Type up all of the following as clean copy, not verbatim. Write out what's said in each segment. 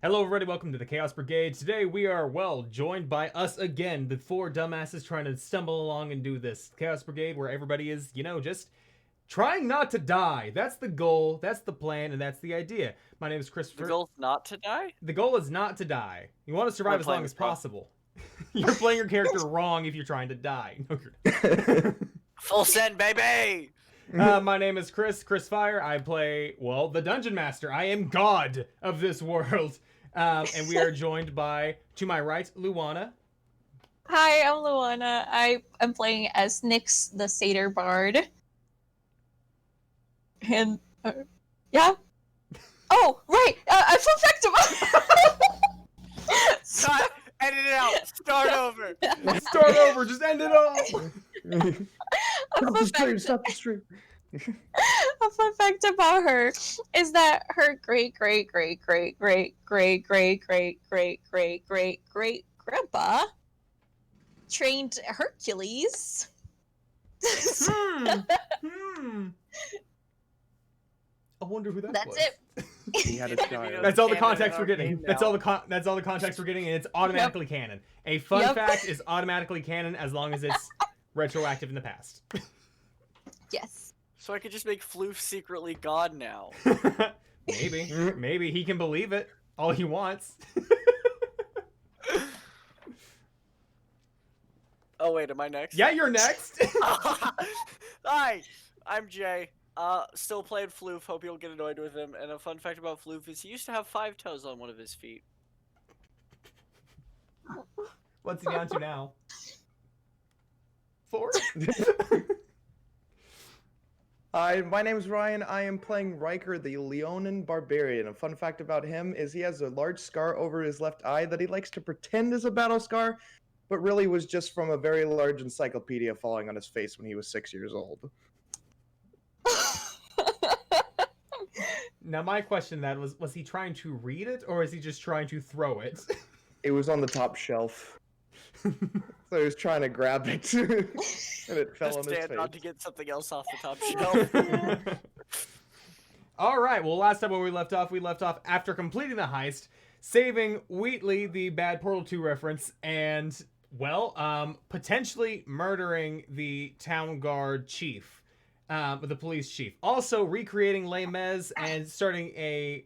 Hello everybody, welcome to the Chaos Brigade. Today we are, well, joined by us again, the four dumbasses trying to stumble along and do this. Chaos Brigade, where everybody is, just trying not to die. That's the goal, that's the plan, and that's the idea. My name is Krisfire. The goal's not to die? The goal is not to die. You want to survive as long as possible. You're playing your character wrong if you're trying to die. No, you're Full send, baby! My name is Krisfire. I play, well, the Dungeon Master. I am God of this world. And we are joined by, to my right, Luana. Hi, I'm Luana. I am playing as Nyx, the Satyr Bard. And, yeah. Oh, right! I fun Stop! Edit it out! Start over! Start over! Just end it all! Stop the stream. A fun fact about her is that her great grandpa trained Hercules. I wonder who that That's was. it. He had a child. That's all the Canon context in we're our getting. game That's now. all the context we're getting, and it's automatically canon. A fun fact is automatically canon as long as it's retroactive in the past. Yes. So I could just make Floof secretly God now. Maybe he can believe it all he wants. Oh wait, am I next? Yeah, you're next. Hi, I'm Jay. Still playing Floof, hope you'll get annoyed with him. And a fun fact about Floof is he used to have 5 toes on one of his feet. What's he down to now? 4? Hi, my name is Ryan. I am playing Riker, the Leonin Barbarian. A fun fact about him is he has a large scar over his left eye that he likes to pretend is a battle scar, but really was just from a very large encyclopedia falling on his face when he was 6 years old. Now my question then was he trying to read it or is he just trying to throw it? It was on the top shelf. So he was trying to grab it, and it fell Just on his stand on to face. get something else off the top shelf. All right. Well, last time when we left off after completing the heist, saving Wheatley, the bad Portal 2 reference, and potentially murdering the town guard chief, the police chief. Also recreating Les Mis and starting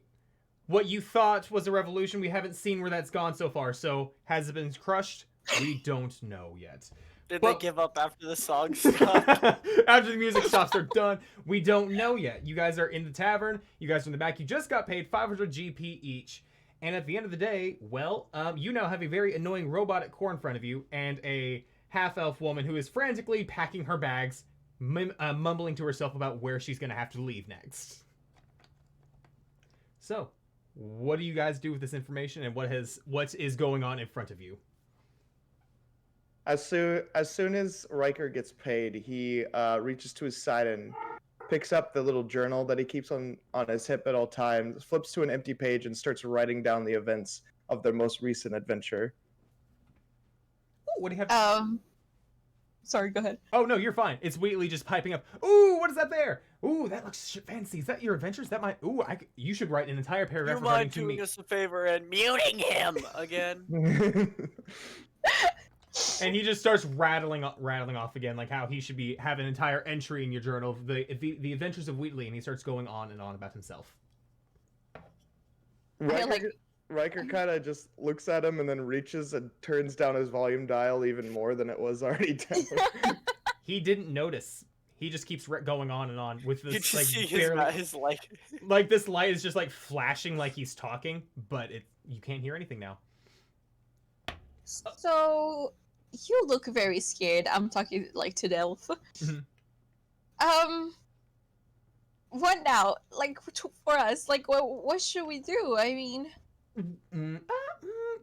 what you thought was a revolution. We haven't seen where that's gone so far. So has it been crushed? We don't know yet. Did Well- they give up after the song stopped? After the music stops, they're done. We don't know yet. You guys are in the tavern. You guys are in the back. You just got paid 500 GP each. And at the end of the day, you now have a very annoying robotic core in front of you and a half-elf woman who is frantically packing her bags, mumbling to herself about where she's going to have to leave next. So, what do you guys do with this information and what is going on in front of you? As soon as Riker gets paid, he reaches to his side and picks up the little journal that he keeps on his hip at all times, flips to an empty page, and starts writing down the events of their most recent adventure. Ooh, what do you have? Sorry, go ahead. Oh, no, you're fine. It's Wheatley just piping up. Ooh, what is that there? Ooh, that looks fancy. Is that your adventures? That might... Ooh, you should write an entire paragraph You regarding mind to doing me. us a favor and muting him again? And he just starts rattling off again, like how he should have an entire entry in your journal of the adventures of Wheatley, and he starts going on and on about himself. Riker kind of just looks at him and then reaches and turns down his volume dial even more than it was already down. He didn't notice. He just keeps going on and on with You this just like see barely, his light. like this light is just like flashing like he's talking, but you can't hear anything now. So, you look very scared. I'm talking like to Delph. What now? Like for us? Like what should we do? I mean,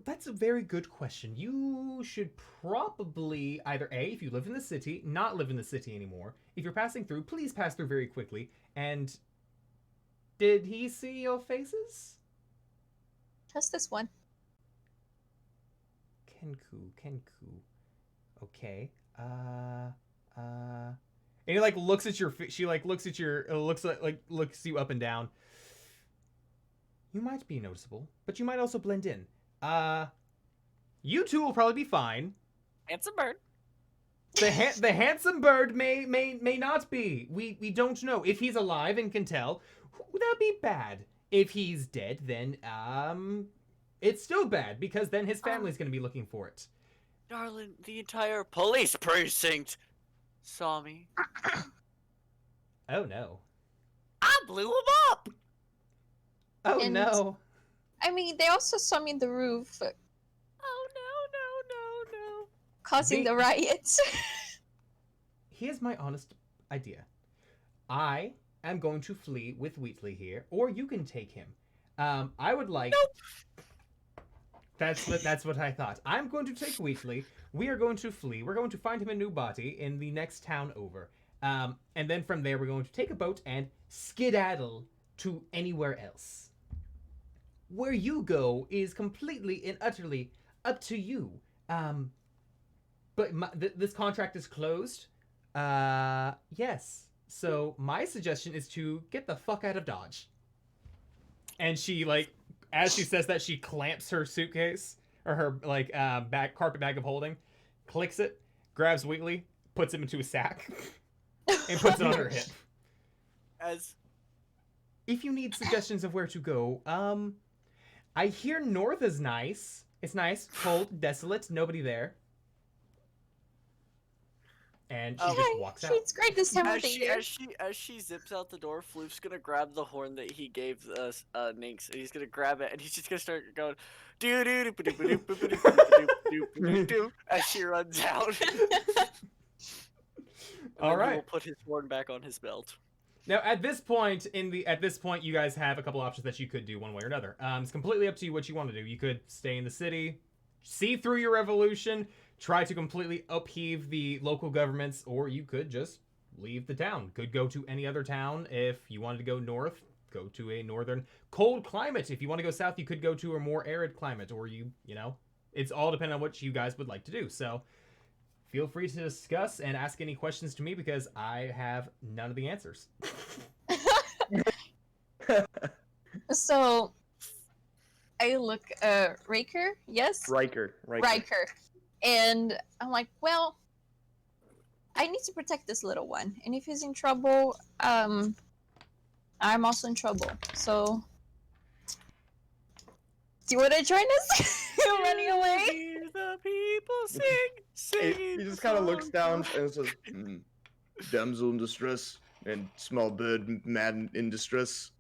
That's a very good question. You should probably either if you live in the city, not live in the city anymore. If you're passing through, please pass through very quickly. And did he see your faces? just this one. Kenku. Okay. And he like looks at your. She like looks at your. Looks you up and down. you might be noticeable, but you might also blend in. You two will probably be fine. Handsome bird. The handsome bird may not be. We don't know. If he's alive and can tell, that'd be bad. If he's dead, then it's still bad because then his family's gonna be looking for it. Darling, the entire police precinct saw me. Oh no. I blew him up! Oh And- no. I mean, they also saw me in the roof, Oh no. causing the riots. Here's my honest idea. I am going to flee with Wheatley here, or you can take him. I would like. Nope. That's what I thought. I'm going to take Wheatley. We are going to flee. We're going to find him a new body in the next town over. And then from there, we're going to take a boat and skedaddle to anywhere else. Where you go is completely and utterly up to you. But this contract is closed. Yes. So my suggestion is to get the fuck out of Dodge. And she, like, as she says that, she clamps her suitcase or her carpet bag of holding, clicks it, grabs Wheatley, puts him into a sack, and puts it on her hip. As If you need suggestions of where to go, I hear north is nice. It's nice, cold, desolate, nobody there. And she Yeah, just walks out. it's great this time of the year. as she zips out the door, Floof's gonna grab the horn that he gave us Ninx, and he's gonna grab it, and he's just gonna start going doo doo doo doo doo doo doo doo as she runs out. All right. He will put his horn back on his belt. Now, at this point, you guys have a couple options that you could do one way or another. It's completely up to you what you want to do. You could stay in the city, see through your revolution, try to completely upheave the local governments, or you could just leave the town. Could go to any other town. If you wanted to go north, go to a northern cold climate. If you want to go south, you could go to a more arid climate, or you know, it's all dependent on what you guys would like to do. So feel free to discuss and ask any questions to me because I have none of the answers. So, I look, Riker, yes? Riker. Riker. And I'm like, well, I need to protect this little one. And if he's in trouble, I'm also in trouble. So, do you want to join us? You're running away? Hear the people sing. He just kind of looks down and says, "Damsel in distress and small bird man in distress.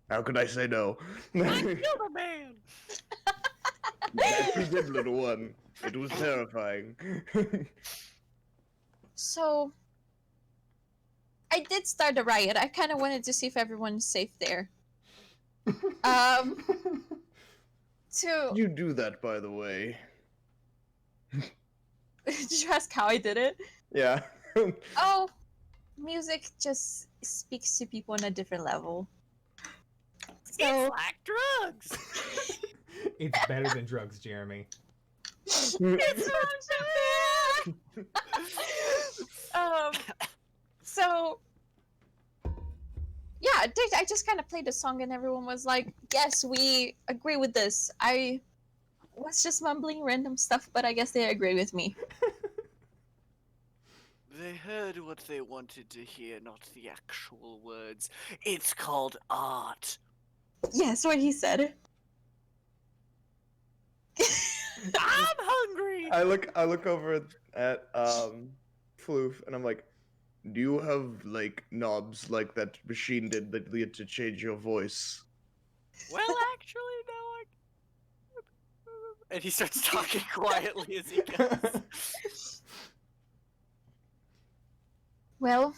How could I say no?" I killed a man. Yes, you did, little one. It was terrifying. So, I did start a riot. I kind of wanted to see if everyone's safe there. To You do that, by the way. did you ask how I did it? Yeah. Oh, music just speaks to people on a different level. So, It's like drugs. It's better than drugs, Jeremy. it's not bad. So yeah, I just kind of played the song and everyone was like, yes, we agree with this. I was just mumbling random stuff, but I guess they agree with me. They heard what they wanted to hear, not the actual words. It's called art. Yes, what he said. I'm hungry. I look over at Floof and I'm like, do you have like knobs like that machine did that lead to change your voice? Well, actually, no. And he starts talking quietly as he goes. Well,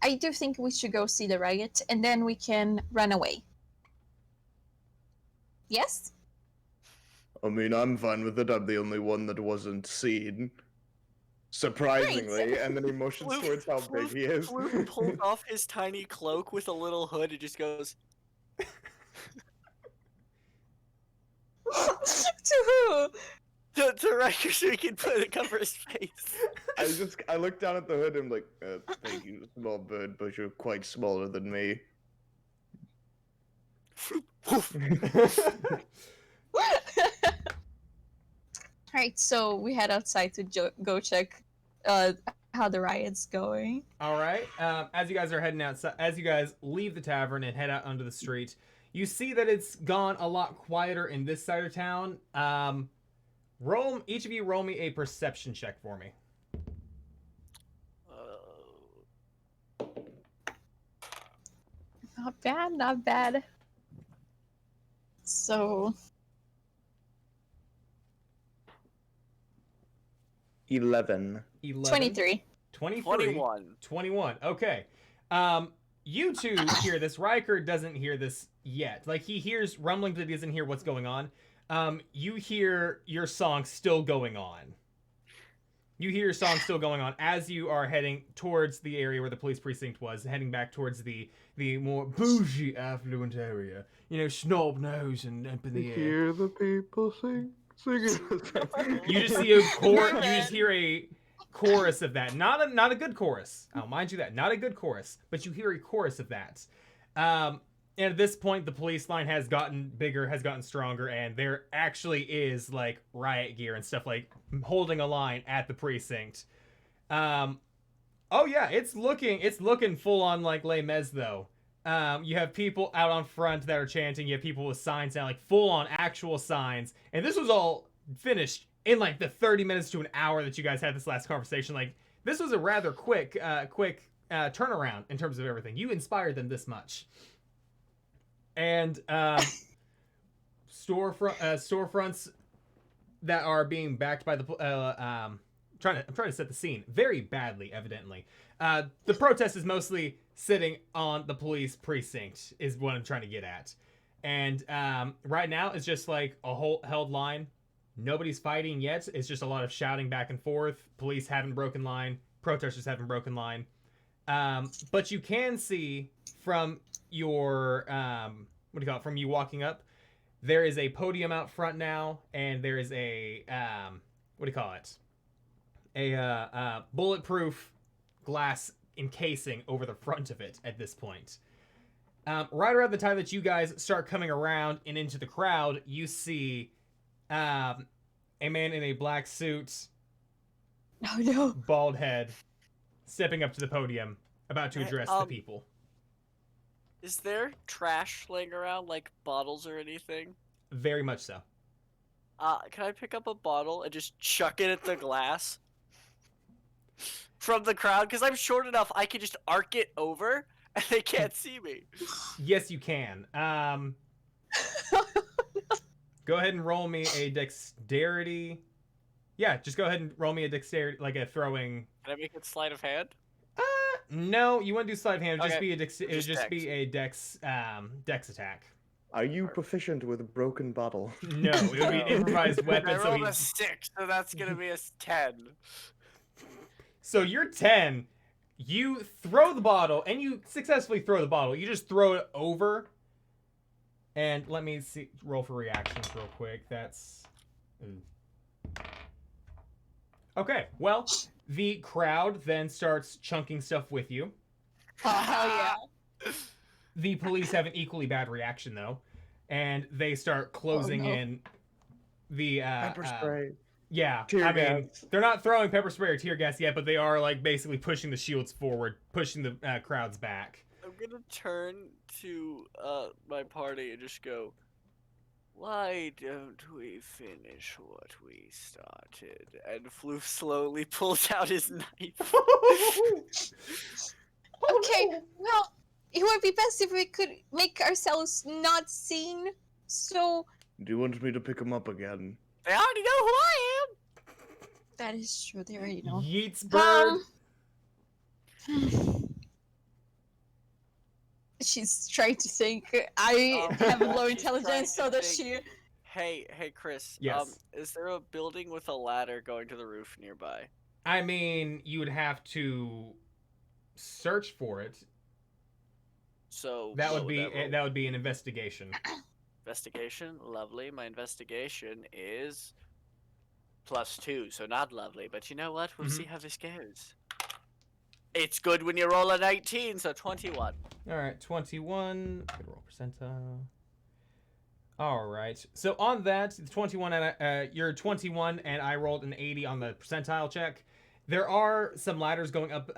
I do think we should go see the riot and then we can run away. Yes? I mean, I'm fine with it. I'm the only one that wasn't seen. Surprisingly, Great. and then he motions Floof- towards how big he is. Floof pulls off his tiny cloak with a little hood and just goes, To who? to Riker so he can cover his face. I look down at the hood and I'm like, thank you, small bird, but you're quite smaller than me. Alright, so we head outside to go check how the riot's going. All right. As you guys are heading outside, as you guys leave the tavern and head out onto the street, you see that it's gone a lot quieter in this side of town. Each of you roll me a perception check for me. Not bad, not bad. So 11. 23. 21. Okay. You two hear this. Riker doesn't hear this yet. Like, he hears rumblings, but he doesn't hear what's going on. You hear your song still going on. You hear your song still going on as you are heading towards the area where the police precinct was, heading back towards the more bougie, affluent area. You know, snob nose and up in the air. Hear the people sing. You just see a chorus. You just hear a chorus of that. Not a good chorus. I'll mind you that. Not a good chorus, but you hear a chorus of that. And at this point, the police line has gotten bigger, has gotten stronger, and there actually is like riot gear and stuff, like holding a line at the precinct. Oh yeah, it's looking full on like Les Mis though. You have people out on front that are chanting. You have people with signs now, like full on actual signs. And this was all finished in like the 30 minutes to an hour that you guys had this last conversation. Like, this was a rather quick turnaround in terms of everything. You inspired them this much. And storefronts that are being backed by the I'm trying to set the scene very badly, evidently. The protest is mostly sitting on the police precinct is what I'm trying to get at. And right now it's just like a whole held line. Nobody's fighting yet. It's just a lot of shouting back and forth. Police haven't broken line. Protesters haven't broken line. But you can see from your from you walking up, there is a podium out front now, and there is a a bulletproof glass encasing over the front of it at this point. Right around the time that you guys start coming around and into the crowd, you see a man in a black suit, Oh no. bald head, stepping up to the podium, about to address the people. Is there trash laying around, like bottles or anything? Very much so. Can I pick up a bottle and just chuck it at the glass from the crowd? Because I'm short enough, I can just arc it over, and they can't see me. Yes, you can. Go ahead and roll me a dexterity. Yeah, just go ahead and roll me a dexterity, like a throwing. Can I make it sleight of hand? No, you wouldn't do sleight of hand. It'd Okay. just be a dex attack. Are you proficient with a broken bottle? No, it would be an improvised weapon. I rolled So, a 6, so that's gonna be a 10. so you're 10. You throw the bottle, and you successfully throw the bottle. You just throw it over. And let me see. Roll for reactions real quick. That's. Okay, well, the crowd then starts chunking stuff with you. Oh, hell yeah. The police have an equally bad reaction, though, and they start closing no. in the Pepper spray. Yeah, Tear I mean, gas. they're not throwing pepper spray or tear gas yet, but they are like basically pushing the shields forward, pushing the crowds back. I'm gonna turn to my party and just go, why don't we finish what we started? And Floof slowly pulls out his knife. Okay, well, it would be best if we could make ourselves not seen. So Do you want me to pick him up again? They already know who I am! that is true. They already know. Yeats bird. She's trying to think. I have low she's trying intelligence, to so that think. she. Hey, Chris. Yes. Is there a building with a ladder going to the roof nearby? I mean, you would have to search for it. So That what would be roll? that would be an investigation. Investigation, lovely. My investigation is +2, so not lovely. But you know what? We'll Mhm. see how this goes. It's good when you roll a 19, so 21. All right, 21. Good roll percentile. All right. So on that, 21 and you're 21, and I rolled an 80 on the percentile check. There are some ladders going up.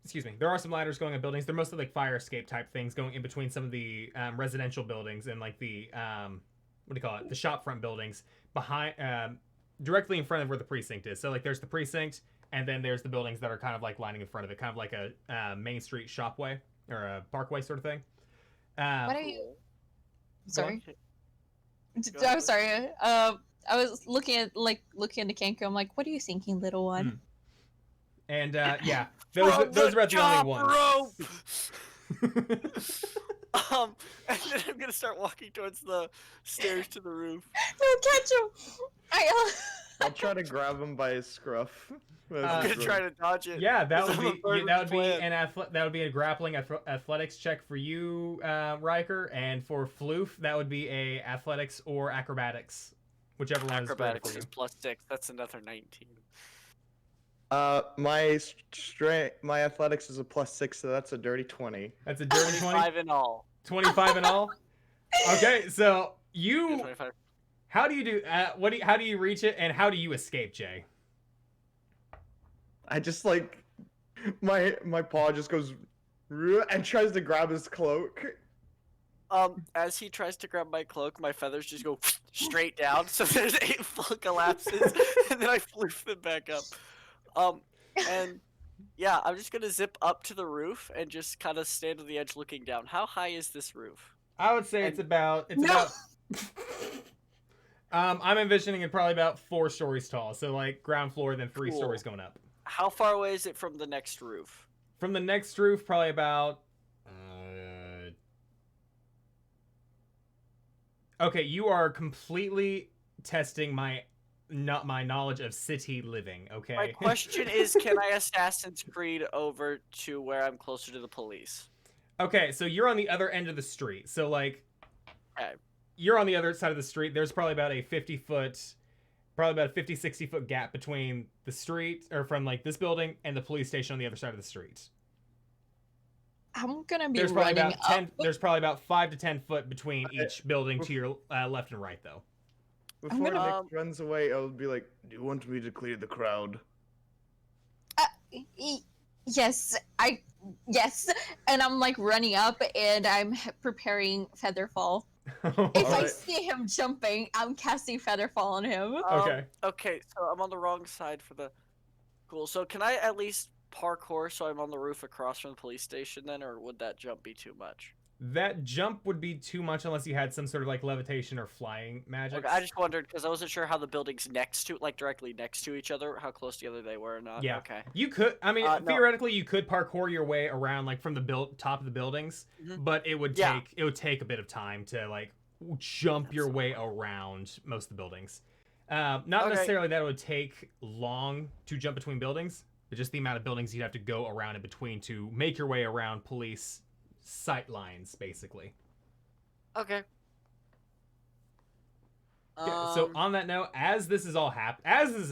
Excuse me. There are some ladders going up buildings. They're mostly like fire escape type things going in between some of the residential buildings and like the what do you call it? The shopfront buildings behind, directly in front of where the precinct is. So like there's the precinct, and then there's the buildings that are kind of like lining in front of it, kind of like a Main Street shopway or a parkway sort of thing. What are you? Sorry. Go ahead. I'm sorry. I was looking at the Kenku. I'm like, what are you thinking, little one? And yeah, those are the only ones. And then I'm gonna start walking towards the stairs to the roof. No, catch him! I'll try to grab him by his scruff. I'm gonna try to dodge it. Yeah, that would This is be a third that would be plan. that would be a grappling athletics check for you, Riker, and for Floof that would be a athletics or acrobatics, whichever one is better Acrobatics for you. is +6. That's another 19. My athletics is a +6, so that's a dirty 20. That's a dirty 20. 25 in all. 25 in all. Okay, so you 25. how do you do how do you reach it, and how do you escape, Jay? I just like my paw just goes and tries to grab his cloak. As he tries to grab my cloak, my feathers just go straight down, so there's 8 full collapses, and then I floof them back up. And yeah, I'm just gonna zip up to the roof and just kind of stand on the edge looking down. How high is this roof? I would say it's about I'm envisioning it probably about 4 stories tall, so like ground floor, then 3 Cool. stories going up. How far away is it from the next roof? From the next roof, probably about. Okay, you are completely testing my knowledge of city living. Okay. My question is, can I Assassin's Creed over to where I'm closer to the police? Okay, so you're on the other end of the street. So like, Okay. you're on the other side of the street. There's probably about a 50, 60 foot gap between the street, or from like this building and the police station on the other side of the street. I'm gonna be There's probably running about 10. up. There's probably about 5 to 10 foot between each building to your left and right, though. Before gonna- Nick runs away, I'll be like, "Do you want me to clear the crowd?" Yes, yes, and I'm like running up, and I'm preparing Featherfall. If I Alright. see him jumping, I'm casting Featherfall on him. Okay. Okay, so I'm on the wrong side for the. Cool. So can I at least parkour so I'm on the roof across from the police station then, or would that jump be too much? That jump would be too much unless you had some sort of like levitation or flying magic. Okay, I just wondered because I wasn't sure how the buildings next to, like directly next to each other, how close together they were or not. Yeah. Okay. You could, I mean, No. theoretically, you could parkour your way around like from the top of the buildings, Mhm. but it would Yeah. take a bit of time to like jump your way around most of the buildings. Not Okay. necessarily that it would take long to jump between buildings, but just the amount of buildings you'd have to go around in between to make your way around police sight lines, basically. Okay. Yeah, so on that note, as this is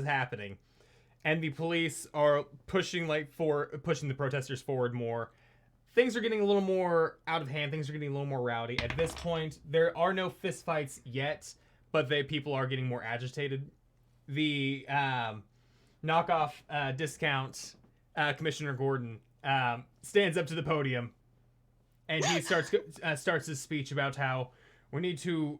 happening, and the police are pushing the protesters forward more, things are getting a little more out of hand. Things are getting a little more rowdy. At this point, there are no fistfights yet, but people are getting more agitated. The knockoff discount Commissioner Gordon stands up to the podium, and he starts his speech about how we need to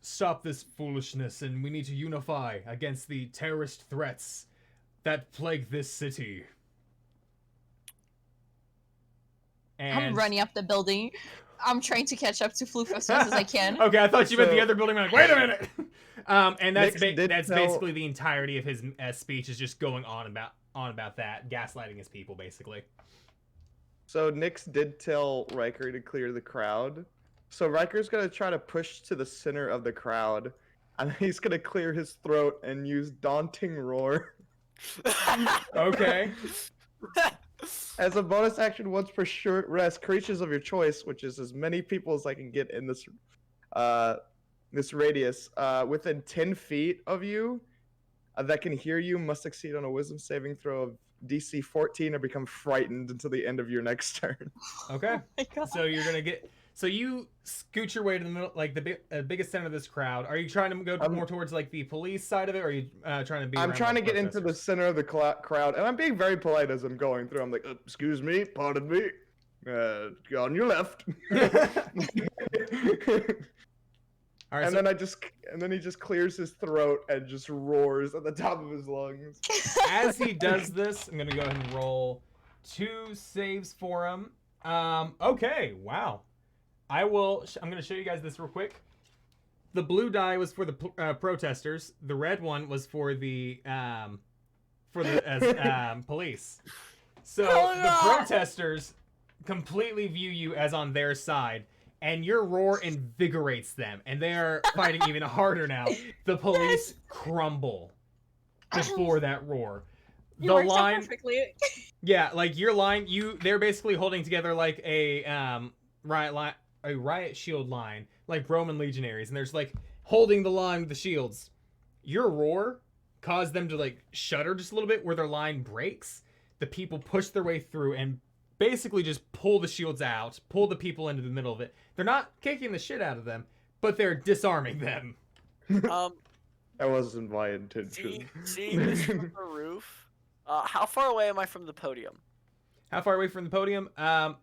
stop this foolishness and we need to unify against the terrorist threats that plague this city. And I'm running up the building. I'm trying to catch up to Floof as fast as I can. Okay, I thought you meant the So- other building. I'm like, wait a minute. And that's Nix did that's tell- basically the entirety of his speech is just going on about that, gaslighting his people, basically. So Nyx did tell Riker to clear the crowd. So Riker's gonna try to push to the center of the crowd, and he's gonna clear his throat and use Daunting Roar Okay. as a bonus action once per short rest. Creatures of your choice, which is as many people as I can get in this this radius, within 10 feet of you, that can hear you must succeed on a Wisdom saving throw of DC 14 or become frightened until the end of your next turn. Okay. Oh my God. So you're gonna get. So you scoot your way to the middle, like the biggest center of this crowd. Are you trying to go more towards like the police side of it, or are you trying to be? I'm around trying the to get into the protesters? center of the crowd, and I'm being very polite as I'm going through. I'm like, excuse me, pardon me, on your left. All right, And so then he just clears his throat and just roars at the top of his lungs. as he does this, I'm gonna go ahead and roll 2 saves for him. Okay, wow. I'm gonna show you guys this real quick. The blue die was for the protesters. The red one was for the police. So the protesters completely view you as on their side, and your roar invigorates them, and they are fighting even harder now. The police crumble before that roar. You worked out perfectly. Yeah, like your line, they're basically holding together like a riot shield line, like Roman legionaries, and there's like holding the line with the shields. Your roar caused them to like shudder just a little bit, where their line breaks. The people push their way through and basically just pull the shields out, pull the people into the middle of it. They're not kicking the shit out of them, but they're disarming them. That wasn't my intention. Seeing this from the roof, how far away am I from the podium? How far away from the podium? I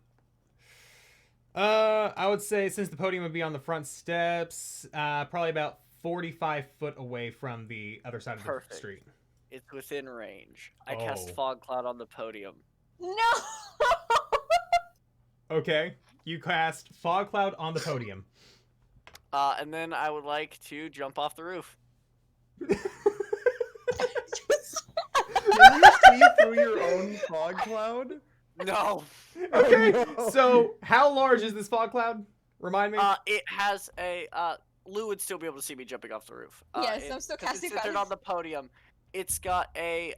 would say since the podium would be on the front steps, probably about 45 foot away from the other side of the street. It's within range. I cast Fog Cloud on the podium. No. Okay, you cast Fog Cloud on the podium. And then I would like to jump off the roof. Can you see through your own fog cloud? No. Okay, no. So how large is this fog cloud? Remind me. It has a Lou would still be able to see me jumping off the roof. Yes, I'm still casting It's centered on the podium. It's got a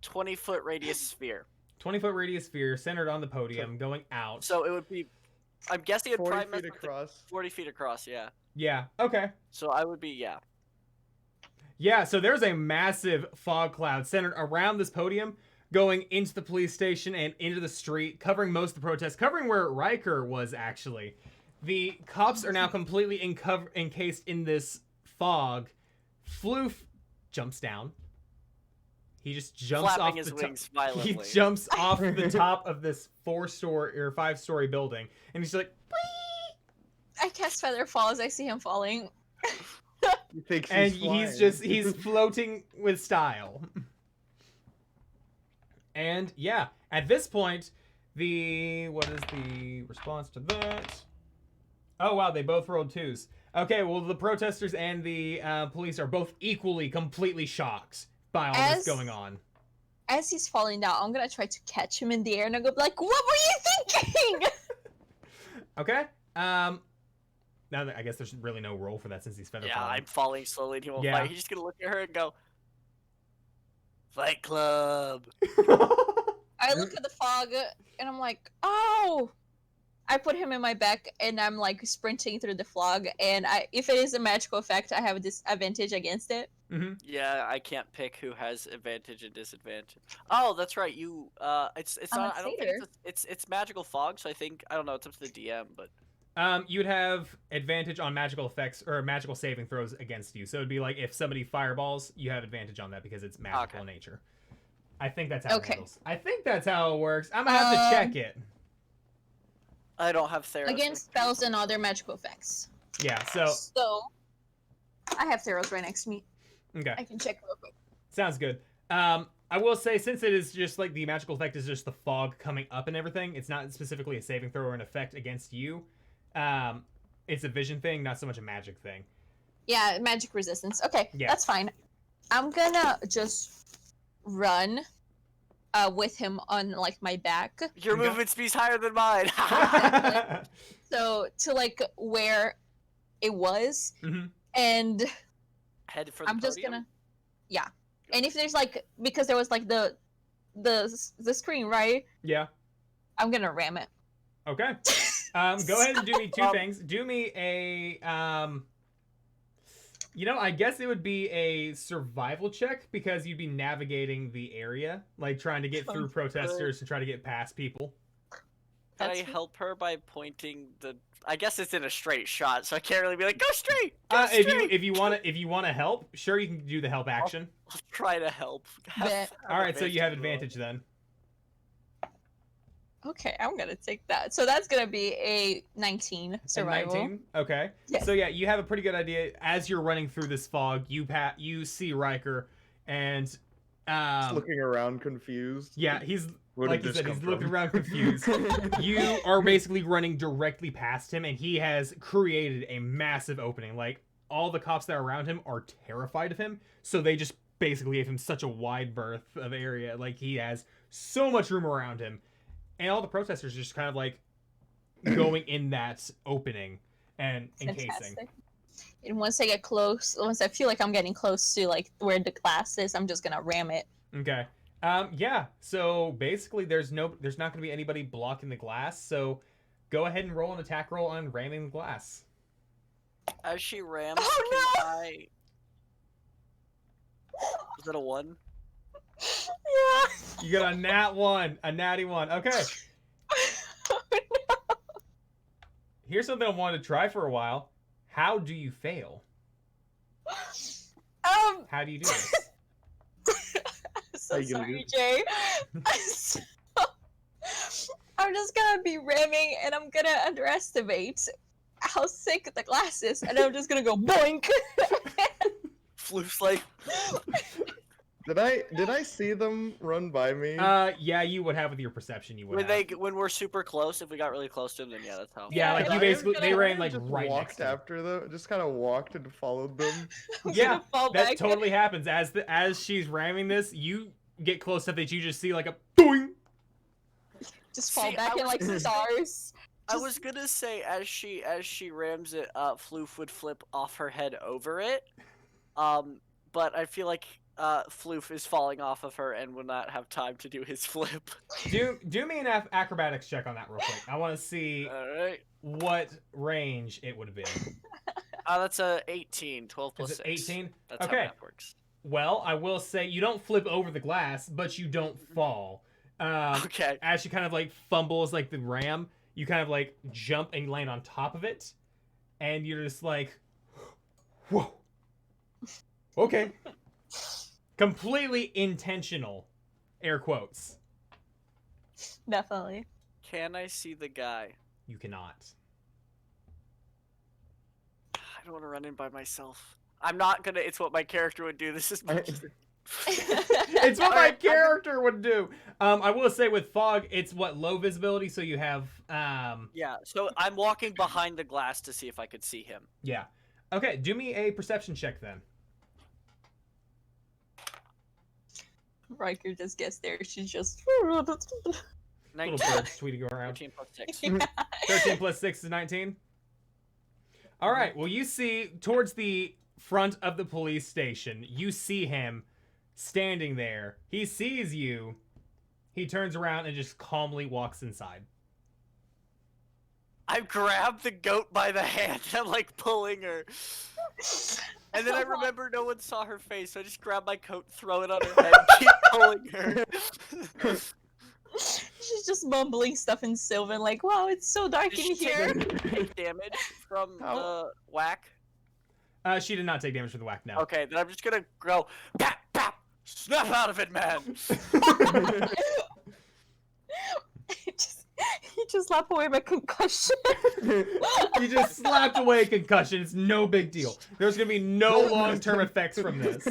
20-foot radius sphere. 20-foot radius sphere centered on the podium, going out. So it would be, I'm guessing it 40 probably feet across. 40 feet across, yeah. Yeah. Okay. So I would be, yeah. Yeah. So there's a massive fog cloud centered around this podium, going into the police station and into the street, covering most of the protests, covering where Riker was actually. The cops are now completely encased in this fog. Floof jumps down. He just jumps Flapping off his the wings violently. He jumps off the top of this 4-story or 5-story building, and he's like, I cast Feather Fall as I see him falling. He thinks and he's he's floating with style. And yeah, at this point, what is the response to that? Oh wow, they both rolled 2s. Okay, well the protesters and the police are both equally completely shocked by all this going on. As he's falling down, I'm gonna try to catch him in the air and I'll go like, "What were you thinking?" Okay. Now that I guess there's really no roll for that since he's feather falling. I'm falling slowly and he won't Yeah. fight. He's just gonna look at her and go, "Fight Club." I look at the fog and I'm like, "Oh!" I put him in my back and I'm like sprinting through the fog. And if it is a magical effect, I have a disadvantage against it. Mm-hmm. Yeah, I can't pick who has advantage and disadvantage. Oh, that's right. You, it's I'm not. a I don't think it's magical fog. So I think I don't know. It's up to the DM, but. You'd have advantage on magical effects or magical saving throws against you. So it'd be like if somebody fireballs, you have advantage on that because it's magical in nature. I think that's how it handles. I think that's how it works. I'm gonna have to check it. I don't have Theros. Against spells and other magical effects. Yeah, so I have Theros right next to me. Okay. I can check real quick. Sounds good. I will say, since it is just like the magical effect is just the fog coming up and everything, it's not specifically a saving throw or an effect against you. It's a vision thing, not so much a magic thing. Yeah, magic resistance. Okay, Yeah. that's fine. I'm gonna just run with him on like my back. Your movement speed's higher than mine. So to like where it was, Mhm. and Head for the I'm just podium? gonna, yeah. And if there's like, because there was like the screen, right? Yeah. I'm gonna ram it. Okay. Go ahead and do me 2 things. Do me a I guess it would be a survival check because you'd be navigating the area, like trying to get through protesters and try to get past people. Can I That's- help her by pointing the? I guess it's in a straight shot, so I can't really be like, go straight. Go If straight. you want to help, sure you can do the help action. I'll try to help. Bet. All right, so you have roll. advantage then. Okay, I'm gonna take that. So that's gonna be a 19 A survival. 19. Okay. Yes. So yeah, you have a pretty good idea. As you're running through this fog, you see Riker, and Just looking around confused. yeah, he's Where like did you this said, he's come looking from? around confused. You are basically running directly past him, and he has created a massive opening. Like, all the cops that are around him are terrified of him, so they just basically gave him such a wide berth of area. Like, he has so much room around him, and all the protesters are just kind of like going in that opening and encasing. Fantastic. And once I get close, once I feel like I'm getting close to like where the glass is, I'm just gonna ram it. Okay. Yeah. So basically, there's not going to be anybody blocking the glass. So go ahead and roll an attack roll on ramming the glass. As she rams, Oh, can no! I? Is it a 1? Yeah. You got a natty one. Okay. Oh, no. Here's something I wanted to try for a while. How do you fail? How do you do this? I'm so How you gonna sorry, do Jay. I'm just gonna be ramming, and I'm gonna underestimate how sick the glass is, and I'm just gonna go boink. Floof's like, Did I see them run by me? Yeah, you would have with your perception. You would. when we're super close, if we got really close to him, then yeah, that's how. Yeah, like Yeah, you I'm basically gonna- they ran I like just right next walked to you. after them. Just kind of walked and followed them. I'm Yeah, gonna fall that back. totally happens. As she's ramming this, you get close enough that you just see like a doing. Just fall See, back I in like was- stars. I was gonna say as she rams it, Floof would flip off her head over it, but I feel like Floof is falling off of her and will not have time to do his flip. Do me an acrobatics check on that real quick. I want to see All right. what range it would have been. That's a 18, 12 plus Is it 6. 18? That's Okay. how that works. Well, I will say you don't flip over the glass, but you don't fall. Okay. As she kind of like fumbles like the ram, you kind of like jump and land on top of it, and you're just like, whoa. Okay. Completely intentional, air quotes. Definitely. Can I see the guy? You cannot. I don't want to run in by myself. I'm not gonna. It's what my character would do. This is my. It's what my Alright, character would do. I will say with fog, it's what low visibility, so you have Yeah. So I'm walking behind the glass to see if I could see him. yeah. Okay, do me a perception check then. Riker just gets there. She's just. 19. Little birds tweeting around. 13 plus 6. 13 plus 6 is 19. All right. Well, you see towards the front of the police station, you see him standing there. He sees you. He turns around and just calmly walks inside. I grabbed the goat by the hand. I'm like pulling her. And then I remember no one saw her face, so I just grab my coat, throw it on her head, keep pulling her. She's just mumbling stuff in Sylvan, like, wow, it's so dark Did in she here. take damage from How- the whack? She did not take damage from the whack, no. Okay, then I'm just gonna go, pap, pap, snap out of it, man. He just slapped away my concussion. You just slapped away a concussion. It's no big deal. There's going to be no long-term effects from this.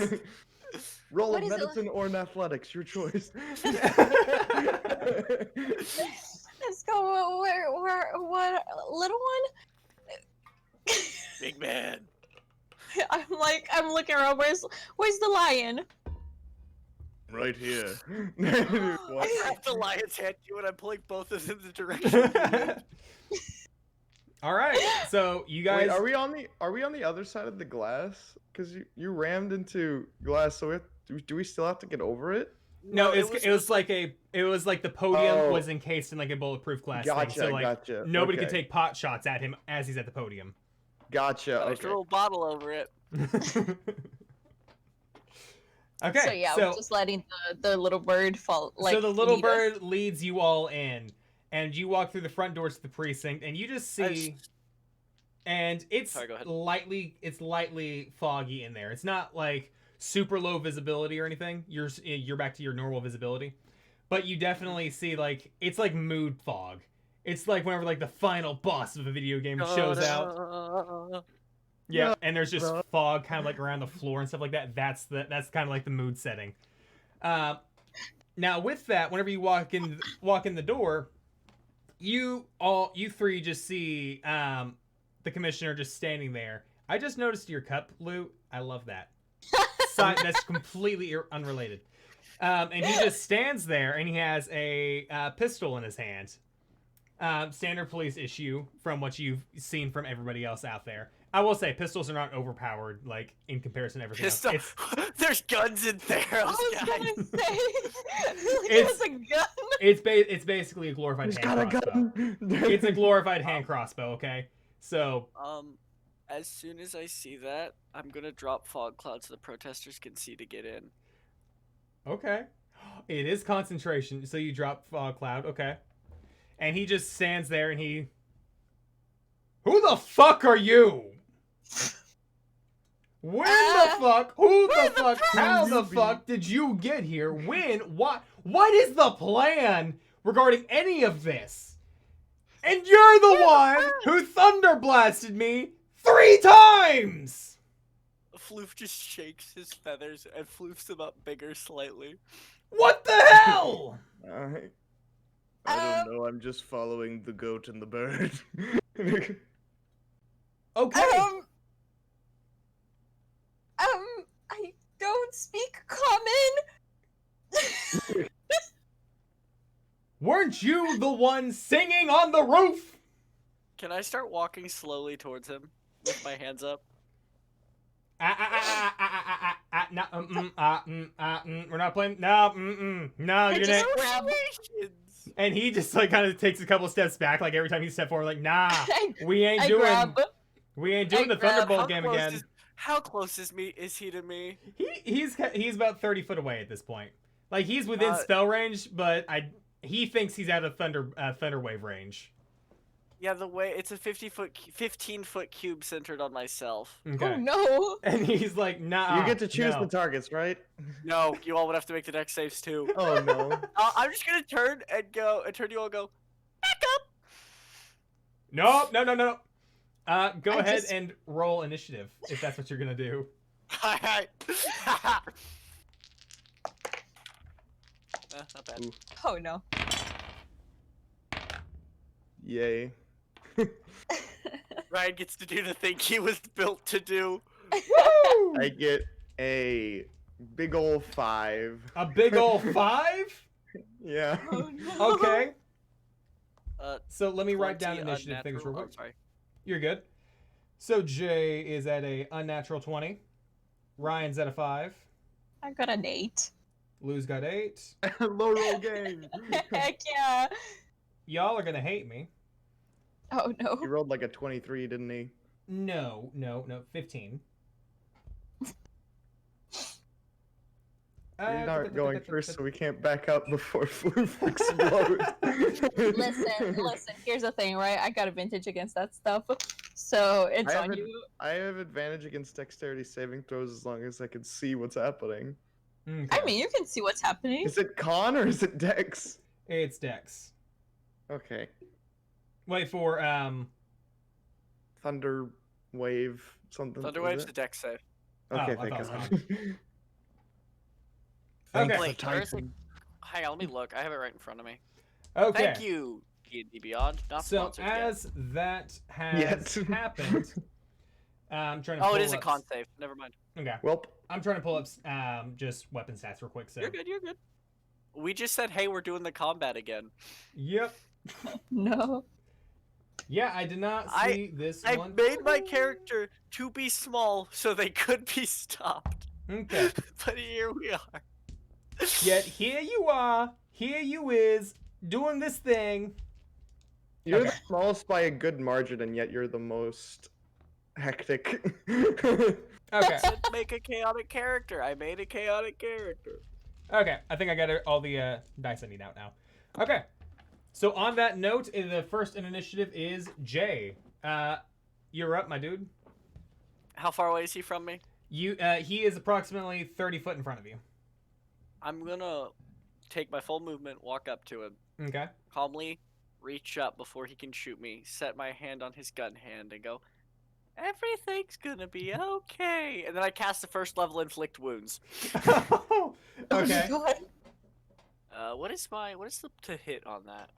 Roll What of is it medicine or in athletics, your choice. Let's go. What little one? Big man. I'm looking around. Where's the lion? Right here. Dude, I what? grab the lion's head, you, and I'm pulling both of them the direction. All right. So you guys Wait, are we on the other side of the glass? Because you rammed into glass, so do we still have to get over it? No, it was like the podium Oh. was encased in like a bulletproof glass Gotcha, thing. So like gotcha. nobody could Okay. take pot shots at him as he's at the podium. Gotcha. I Okay. threw a bottle over it. Okay. So yeah, we're just letting the little bird fall. Like so the little lead us. bird leads you all in, and you walk through the front doors to the precinct, and you just see, and it's Sorry, go ahead. lightly foggy in there. It's not like super low visibility or anything. You're back to your normal visibility, but you definitely see like it's like mood fog. It's like whenever like the final boss of a video game shows out. Yeah, and there's just fog kind of like around the floor and stuff like that. That's kind of like the mood setting. Now with that, whenever you walk in the door, you three just see the commissioner just standing there. I just noticed your cup, Lou. I love that. That's completely unrelated. And he just stands there, and he has a pistol in his hand. Standard police issue from what you've seen from everybody else out there. I will say pistols are not overpowered, like in comparison to everything else. There's guns in there. I was gonna say, It's a gun. It's basically a glorified He's hand got a crossbow. gun. It's a glorified hand crossbow. Okay, so As soon as I see that, I'm gonna drop fog cloud so the protesters can see to get in. okay, it is concentration. So you drop fog cloud. Okay, and he just stands there and he. Who the fuck are you? Where the fuck? Who the fuck? How the fuck did you get here? When? What? What is the plan regarding any of this? And you're the one who thunderblasted me 3 times! Floof just shakes his feathers and floofs them up bigger slightly. What the hell? I don't know. I'm just following the goat and the bird. Okay. I don't speak common. Weren't you the one singing on the roof? Can I start walking slowly towards him with my hands up? We're not playing. No, no, you're not. And he just like kind of takes a couple steps back, like every time he step forward, like, nah, we ain't doing the Thunderbolt game again. How close is he to me? He's about 30 foot away at this point. Like he's within spell range, but he thinks he's out of thunder wave range. Yeah, it's a 15-foot cube centered on myself. Okay. Oh no! And he's like, nah. You get to choose the targets, right? No, you all would have to make the dex saves too. Oh no. I'm just gonna turn you all and go back up. No. Go ahead and roll initiative if that's what you're gonna do. Alright. Not bad. Ooh. Oh no! Yay. Ryan gets to do the thing he was built to do. Woo! I get a big ol' 5. A big ol' 5? Yeah. Oh no! Okay. So let me 20 write down initiative things real unnatural. quick. Oh, sorry. You're good. So Jay is at a unnatural 20. Ryan's at a 5. I got an 8. Lou's got 8. Low roll game. Heck yeah! Y'all are gonna hate me. Oh no! He rolled like a 23, didn't he? No, 15. We're not going first, so we can't back up before Floof explodes. Listen. Here's the thing, right? I got a vintage against that stuff, so it's on you. I have advantage against dexterity saving throws as long as I can see what's happening. Okay. I mean, you can see what's happening. Is it con or is it dex? It's Dex. Okay. Wait for Thunder wave something. Thunder was wave's it? the dex save. Okay, I thank thought God. Okay. Thanks, Wait, where's Titan. Hang on, let me look. I have it right in front of me. Okay. Thank you, D&D Beyond. Not So sponsored yet. as that has Yet. happened, I'm trying to. Oh, pull it is a up- con save. Never mind. Okay. Welp. I'm trying to pull up just weapon stats real quick. So. You're good. You're good. We just said, hey, we're doing the combat again. Yep. No. Yeah, I did not see this I one. made my character to be small so they could be stopped. Okay. But here we are. Yet here you are. Here you is doing this thing. You're Okay. the smallest by a good margin, and yet you're the most hectic. Okay. Said make a chaotic character. I made a chaotic character. Okay. I think I got all the dice I need out now. Okay. So on that note, the first in initiative is Jay. You're up, my dude. How far away is he from me? He is approximately 30 foot in front of you. I'm gonna take my full movement, walk up to him, Okay. calmly reach up before he can shoot me, set my hand on his gun hand, and go, "Everything's gonna be okay." And then I cast the first level inflict wounds. Okay. Oh my God. What is the to hit on that?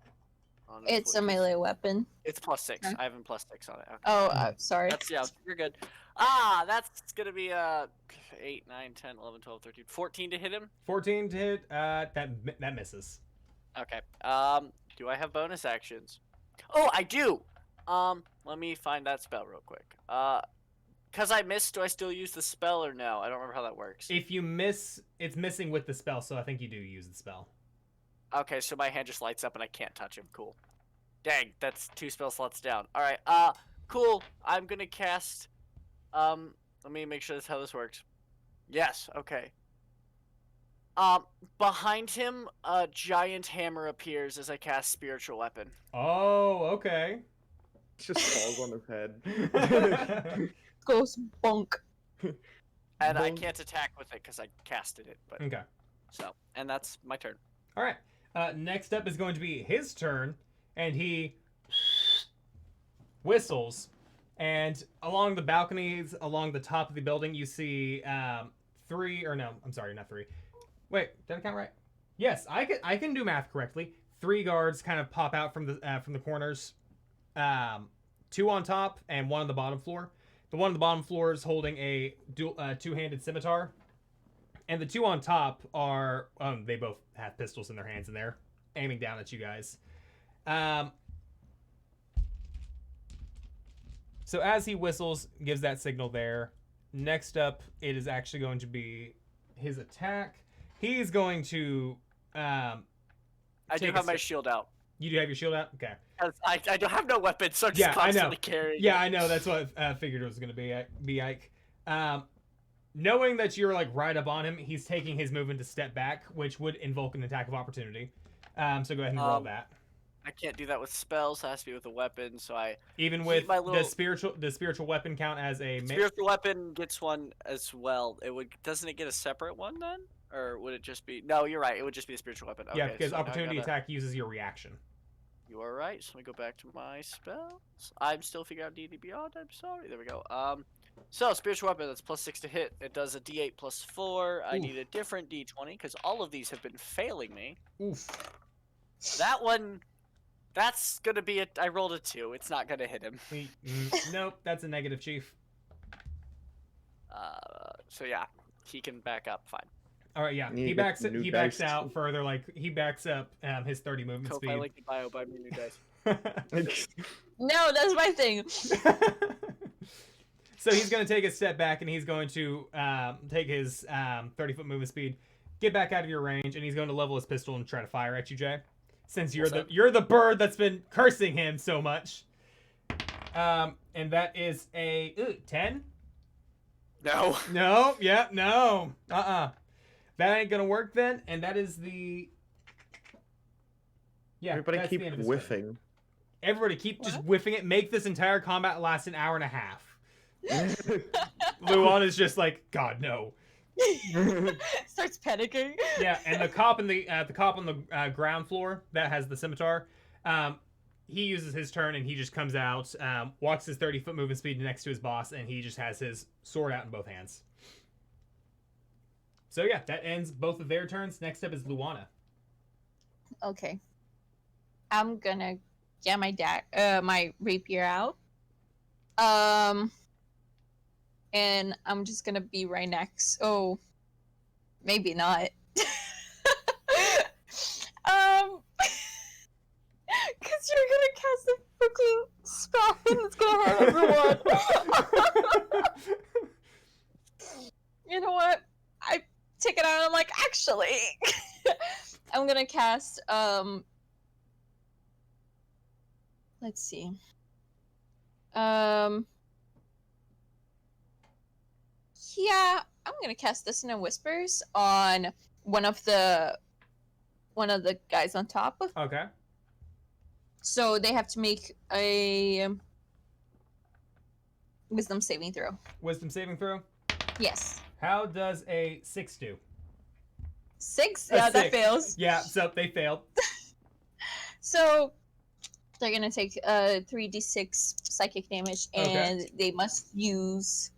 On It's a inflict? melee weapon. It's +6. Okay. I have a +6 on it. Okay. Oh, sorry. That's you're good. That's gonna be 8, 9, 10, 11, 12, 13, 14 to hit him. 14 to hit. That misses. Okay. Do I have bonus actions? Oh, I do. Let me find that spell real quick. Cause I missed, do I still use the spell or no? I don't remember how that works. If you miss, it's missing with the spell, so I think you do use the spell. Okay, so my hand just lights up and I can't touch him. Cool. Dang, that's 2 spell slots down. All right. Cool. I'm gonna cast. Let me make sure that's how this works. Yes. Okay. Behind him, a giant hammer appears as I cast spiritual weapon. Oh, okay. It just falls on his head. Goes bonk. And I Bonk. can't attack with it because I casted it. But Okay. so, and that's my turn. All right. Next up is going to be his turn, and he whistles, and along the balconies, along the top of the building, you see 3, or no, I'm sorry, not 3. Wait, did I count right? Yes, I can do math correctly. 3 guards kind of pop out from the corners, 2 on top and 1 on the bottom floor. The one on the bottom floor is holding a two-handed scimitar. And the 2 on top are, they both have pistols in their hands and they're aiming down at you guys. So as he whistles, gives that signal there. Next up, it is actually going to be his attack. He's going to, I do take a have my step- shield out. You do have your shield out? Okay. 'Cause I don't have no weapons, so I'm just Yeah, I know. constantly carrying Yeah, it. I know. That's what I figured it was going to be Ike. Knowing that you're like right up on him, he's taking his movement to step back, which would invoke an attack of opportunity. So go ahead and roll that. I can't do that with spells. It has to be with a weapon, so I... Even keep with my little- the spiritual weapon count as a Spiritual weapon gets one as well. Doesn't it get a separate one then? Or would it just be... No, you're right. It would just be a spiritual weapon. Okay, yeah, because so now I opportunity gotta- attack uses your reaction. You are right. So let me go back to my spells. I'm still figuring out D&D Beyond. I'm sorry. There we go. So spiritual weapon, that's +6 to hit. It does a D8 +4. I Oof. need a different D20 because all of these have been failing me. Oof. That one, that's gonna be it. I rolled a 2. It's not gonna hit him. Nope, that's a negative, Chief. So yeah, he can back up. Fine. All right, yeah. You He get backs new he backs dice. out further, like he backs up his 30 movement Cope, I speed. like the bio. Buy me new dice. No, that's my thing. So he's going to take a step back and he's going to take his 30-foot movement speed, get back out of your range, and he's going to level his pistol and try to fire at you, Jay. Since you're What's the up? bird that's been cursing him so much. And that is a 10. No. No, yeah, no. That ain't gonna work then, and that is the. Yeah, Everybody that's keep the end of his turn. whiffing. Everybody keep just What? whiffing it. Make this entire combat last an hour and a half. Luan is just like, God no. Starts panicking. Yeah, and the cop on the ground floor that has the scimitar, he uses his turn and he just comes out, walks his 30-foot movement speed next to his boss, and he just has his sword out in both hands. So yeah, that ends both of their turns. Next up is Luana. Okay. I'm gonna get my rapier out. And I'm just gonna be right next. Oh, maybe not. Cause you're gonna cast a freaking spell and it's gonna hurt everyone. You know what? I take it out and I'm like, actually, I'm gonna cast, let's see. Yeah, I'm gonna cast Dissonant Whispers on one of the guys on top. Okay. So they have to make a wisdom saving throw. Wisdom saving throw. Yes. How does a 6 do? 6? A Yeah, that 6. fails. Yeah, so they failed. So they're gonna take 3d6 psychic damage, and they must use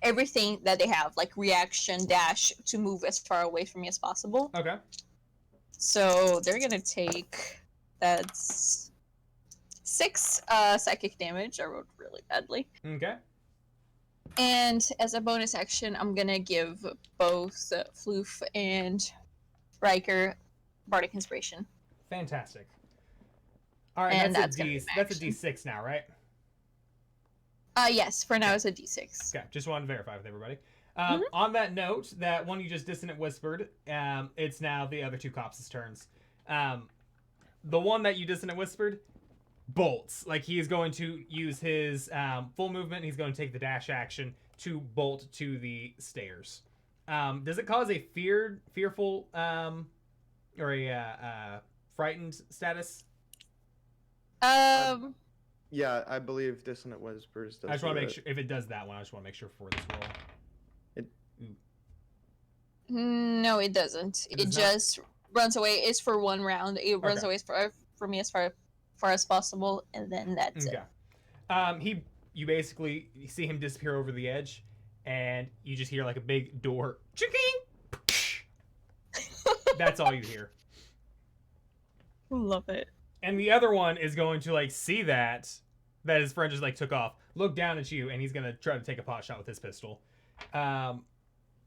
everything that they have, like reaction, dash, to move as far away from me as possible. Okay. So they're gonna take that's 6 psychic damage. I rolled really badly. Okay. And as a bonus action, I'm gonna give both Floof and Riker Bardic Inspiration. Fantastic. All right, And that's that's gonna be my that's a action. D6 now, right? Yes, for now it's a d6. Okay, just wanted to verify with everybody. Mm-hmm. On that note, that one you just dissonant whispered, it's now the other two cops' turns. The one that you dissonant whispered bolts. Like, he is going to use his full movement. He's going to take the dash action to bolt to the stairs. Does it cause a fearful, or a frightened status? Yeah, I believe Dissonant Whispers does. I just want to do make it. sure if it does that one. I just want to make sure for this roll. No, it doesn't. It It does not? just runs away. It's for one round. It runs Okay. away for me as far as possible, and then that's Okay. You basically see him disappear over the edge, and you just hear like a big door. Ching! That's all you hear. it. Love it. And the other one is going to like see that his friend just like took off, look down at you, and he's gonna try to take a pot shot with his pistol.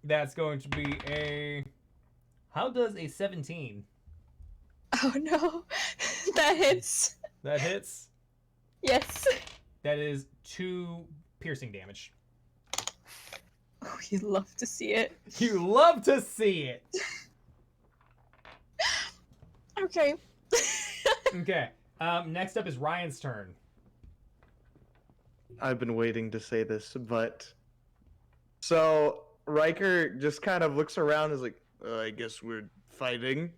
That's going to be a. How does a 17? Oh no, that hits. That hits. Yes. That is 2 piercing damage. Oh, you love to see it. You love to see it. Okay. Okay. Next up is Ryan's turn. I've been waiting to say this, but so Riker just kind of looks around and is like, I guess we're fighting.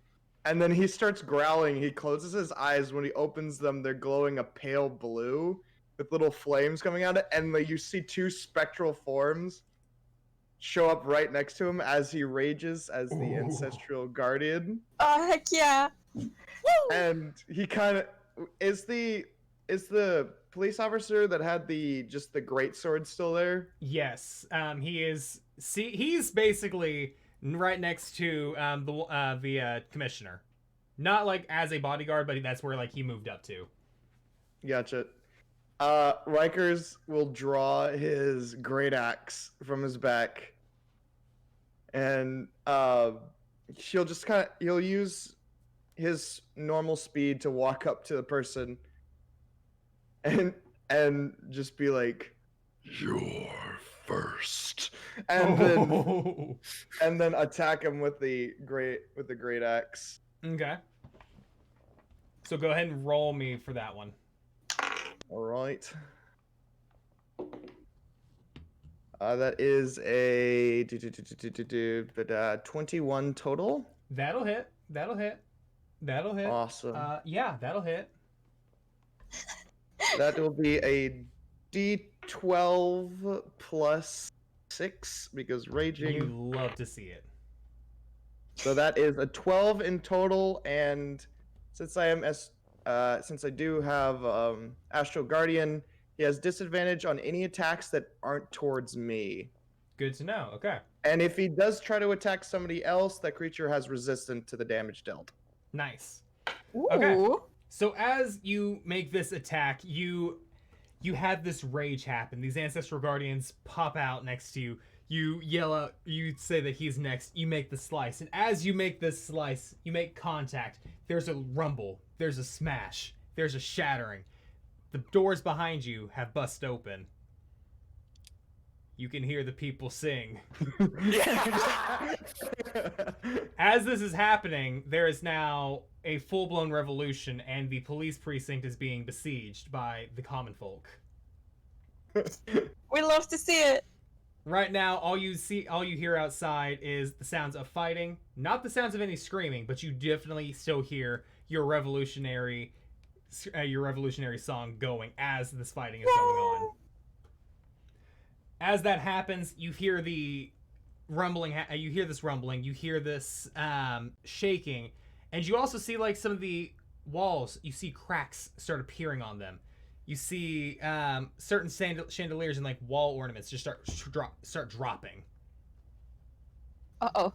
And then he starts growling. He closes his eyes. When he opens them, they're glowing a pale blue with little flames coming out of it. And like, you see 2 spectral forms show up right next to him as he rages as the Ooh. ancestral guardian. Oh heck yeah. Woo! And he kind of is the police officer that had the great sword still there. Yes. He is. See, he's basically right next to the commissioner. Not like as a bodyguard, but that's where like he moved up to. Gotcha. Rikers will draw his great axe from his back, and he'll use his normal speed to walk up to the person, and just be like, "You're first," and then attack him with the great axe. Okay. So go ahead and roll me for that one. All right. That is a 21 total. That'll hit. That'll hit. That'll hit. Awesome. Yeah, that'll hit. That will be a D12 plus 6 because raging. You love to see it. So that is a 12 in total, and since I do have Astral Guardian, he has disadvantage on any attacks that aren't towards me. Good to know. Okay. And if he does try to attack somebody else, that creature has resistance to the damage dealt. Nice. Ooh. Okay. So as you make this attack, you have this rage happen. These ancestral guardians pop out next to you. You yell out, you say that he's next, you make the slice. And as you make this slice, you make contact. There's a rumble, there's a smash, there's a shattering. The doors behind you have bust open. You can hear the people sing. As this is happening, there is now a full-blown revolution, and the police precinct is being besieged by the common folk. We love to see it. Right now, all you hear outside is the sounds of fighting. Not the sounds of any screaming, but you definitely still hear your revolutionary song going as this fighting is going on. As that happens, you hear the rumbling. You hear this rumbling. You hear this shaking, and you also see like some of the walls. You see cracks start appearing on them. You see certain chandeliers and like wall ornaments just start dropping. Uh-oh.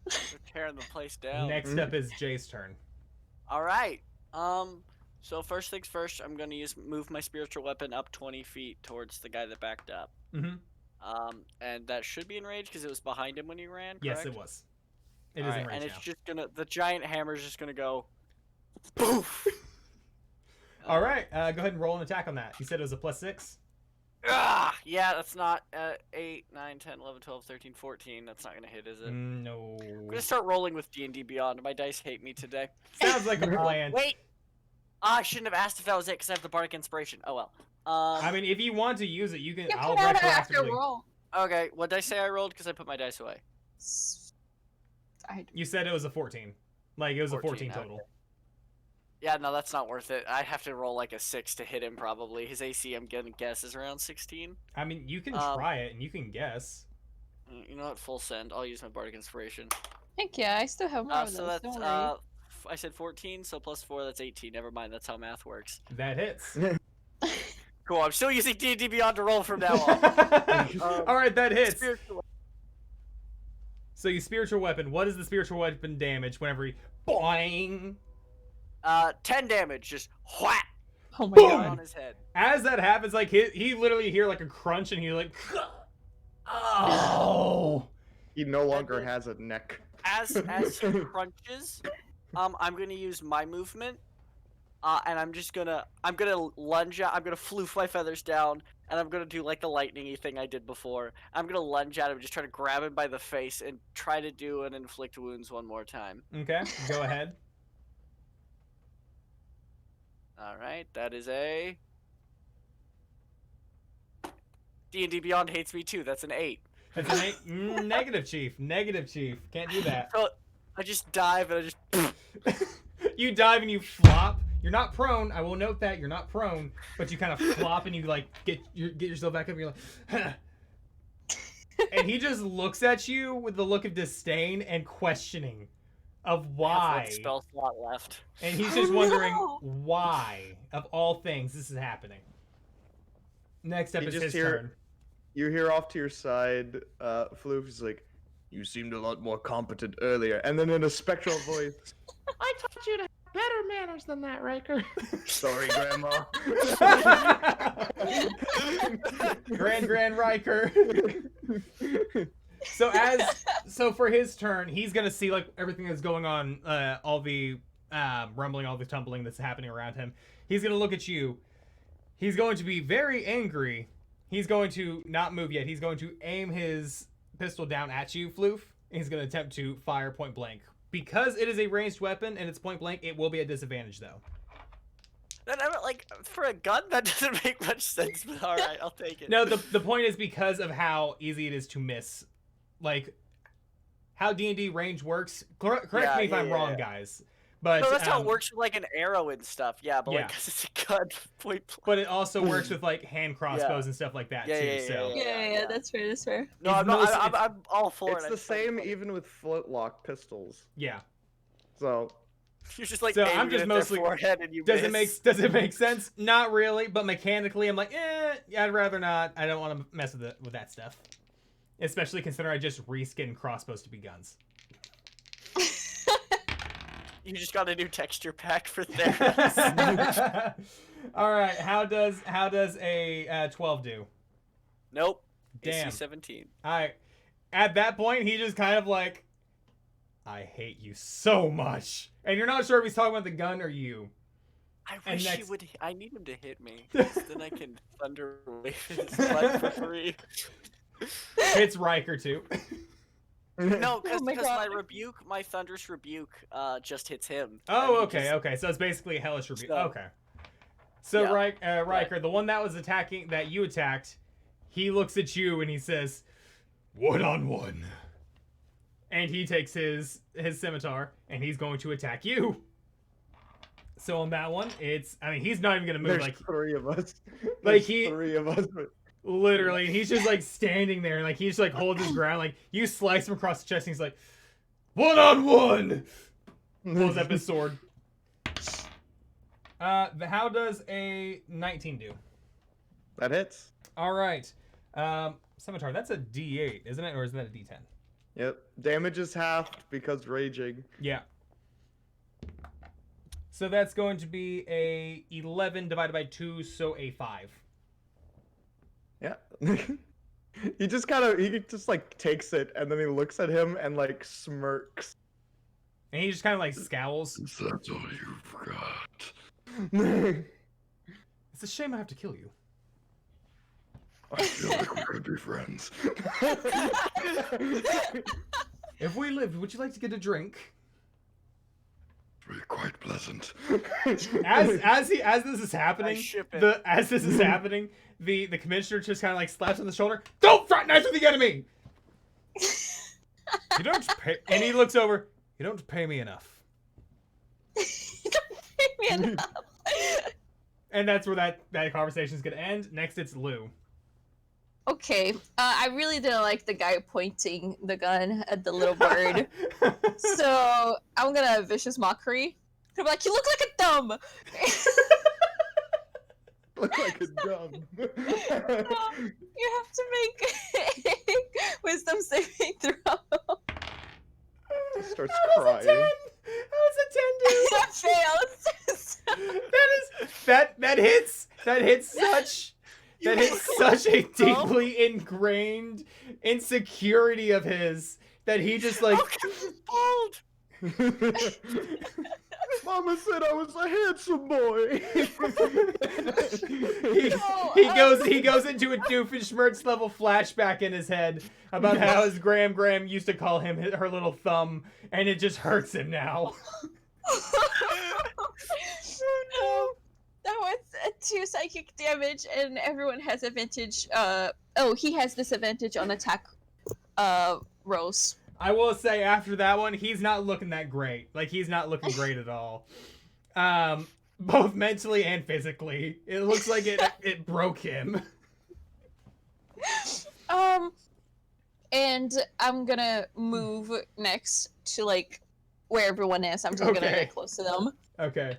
They're tearing the place down. Next up is Jay's turn. All right. So first things first, I'm gonna move my spiritual weapon up 20 feet towards the guy that backed up. Mm-hmm. And that should be in range because it was behind him when he ran. Yes, correct? it was. It is in range and it's now. just the giant hammer's just gonna go. Poof. All right, go ahead and roll an attack on that. You said it was a +6? Yeah, that's not 8, 9, 10, 11, 12, 13, 14. That's not going to hit, is it? No. I'm going to start rolling with D&D Beyond. My dice hate me today. Sounds like a plan. Wait! I shouldn't have asked if that was it because I have the Bardic Inspiration. Oh, well. I mean, if you want to use it, you can. You I'll put out after retroactively. roll. Okay, what did I say I rolled? Because I put my dice away. You said it was a 14. Like, it was 14, a 14 total. okay. Yeah, no, that's not worth it. I have to roll like a 6 to hit him, probably. His AC, I'm going to guess, is around 16. I mean, you can try it, and you can guess. You know what? Full send. I'll use my Bardic Inspiration. Heck yeah, I still have more of So those. that's, Don't worry. I said 14, so plus 4, that's 18. Never mind, that's how math works. That hits. Cool, I'm still using D&D Beyond to roll from now on. All right, that hits. Spiritual- So you spiritual weapon. What is the spiritual weapon damage whenever he boing? 10 damage, just whack Oh my Boom! god. on his head. As that happens, like he literally hear like a crunch, and he's like, oh. He no longer has a neck. As he crunches, I'm gonna use my movement, and I'm gonna lunge out. I'm gonna floof my feathers down, and I'm gonna do like the lightning-y thing I did before. I'm gonna lunge at him, just try to grab him by the face, and try to do an inflict wounds one more time. Okay, go ahead. All right, that is a D&D Beyond hates me too. That's an 8. That's an 8. Negative, Chief. Negative, Chief. Can't do that. So I just dive and I just. You dive and you flop. You're not prone. I will note that you're not prone, but you kind of flop and you like get yourself back up. And you're like, and he just looks at you with the look of disdain and questioning of I have why. one spell slot left. And he's just wondering no. why, of all things, this is happening. Next up You is just his hear- turn. You hear off to your side, Floof is like, "You seemed a lot more competent earlier," and then in a spectral voice, "I taught you to have better manners than that, Riker." Sorry, Grandma. Grand Riker. So for his turn, he's gonna see like everything that's going on, all the rumbling, all the tumbling that's happening around him. He's gonna look at you. He's going to be very angry. He's going to not move yet. He's going to aim his pistol down at you, Floof. He's going to attempt to fire point blank. Because it is a ranged weapon and it's point blank, it will be a disadvantage though. Then I'm like, for a gun, that doesn't make much sense. But all right, I'll take it. No, the point is because of how easy it is to miss. Like, how D&D range works. Correct me if I'm wrong, guys. But no, that's how it works with like an arrow and stuff. Yeah, but Yeah. like, because it's a gun, point blank. But it also works with like hand crossbows and stuff like that Yeah, too. yeah, So Yeah, that's fair, that's fair. No, It's I'm not. mostly- I'm all for It's it. the same even with flintlock pistols. yeah. So You're just like, So aiming I'm just it at their mostly- forehead and you Does miss. it make sense? Not really, but mechanically I'm like, I'd rather not. I don't want to mess with that stuff. Especially considering I just reskin crossbows to be guns. You just got a new texture pack for there. All right, how does a 12 do? Nope. Damn. AC 17. All right. At that point, he just kind of like, I hate you so much. And you're not sure if he's talking about the gun or you. I And wish he next- would. I need him to hit me. 'Cause then I can thunder wave his butt for free. It's Riker too. No, because Oh my my God. rebuke, my thunderous rebuke, just hits him. Oh, And he just- okay. So it's basically a hellish rebuke. So- Okay. So Yeah. Riker, the one that was attacking, that you attacked, he looks at you and he says, "1-on-1." And he takes his scimitar and he's going to attack you. So on that one, he's not even gonna move. There's Like 3 of us. Like, There's 3 of us. literally, and he's just like standing there, and like he just like holds his ground. Like you slice him across the chest, and he's like, "1-on-1." Pulls up his sword. How does a 19 do? That hits. All right. Scimitar, that's a D8, isn't it? Or is that a D10? Yep. Damage is halved because raging. Yeah. So that's going to be a 11 divided by 2, so a 5. Yeah. he just like takes it and then he looks at him and like smirks. And he just kind of like scowls. Is that all you've got? It's a shame I have to kill you. I feel like we could be friends. If we lived, would you like to get a drink? It's really quite pleasant. As this is happening, ship it. the commissioner just kind of like slaps on the shoulder. Don't fraternize with the enemy. You don't pay, and he looks over. You don't pay me enough. You don't pay me enough. And that's where that conversation is gonna end. Next, it's Lou. Okay, I really didn't like the guy pointing the gun at the little bird. So I'm gonna vicious mockery. I'm like, you look like a dumb. Look like a dumb. You have to make a wisdom saving throw. Just starts How does crying. a 10 do? That fails. That hits such a deeply ingrained insecurity of his that he just like Bald. Mama said I was a handsome boy. he goes into a Doofenshmirtz level flashback in his head about how his Graham used to call him her little thumb, and it just hurts him now. Oh no. That was 2 psychic damage, and everyone has advantage. He has disadvantage on attack rolls. I will say after that one, he's not looking that great. Like he's not looking great at all. Both mentally and physically. It looks like it broke him. And I'm gonna move next to like where everyone is. I'm just gonna Okay. get close to them. Okay.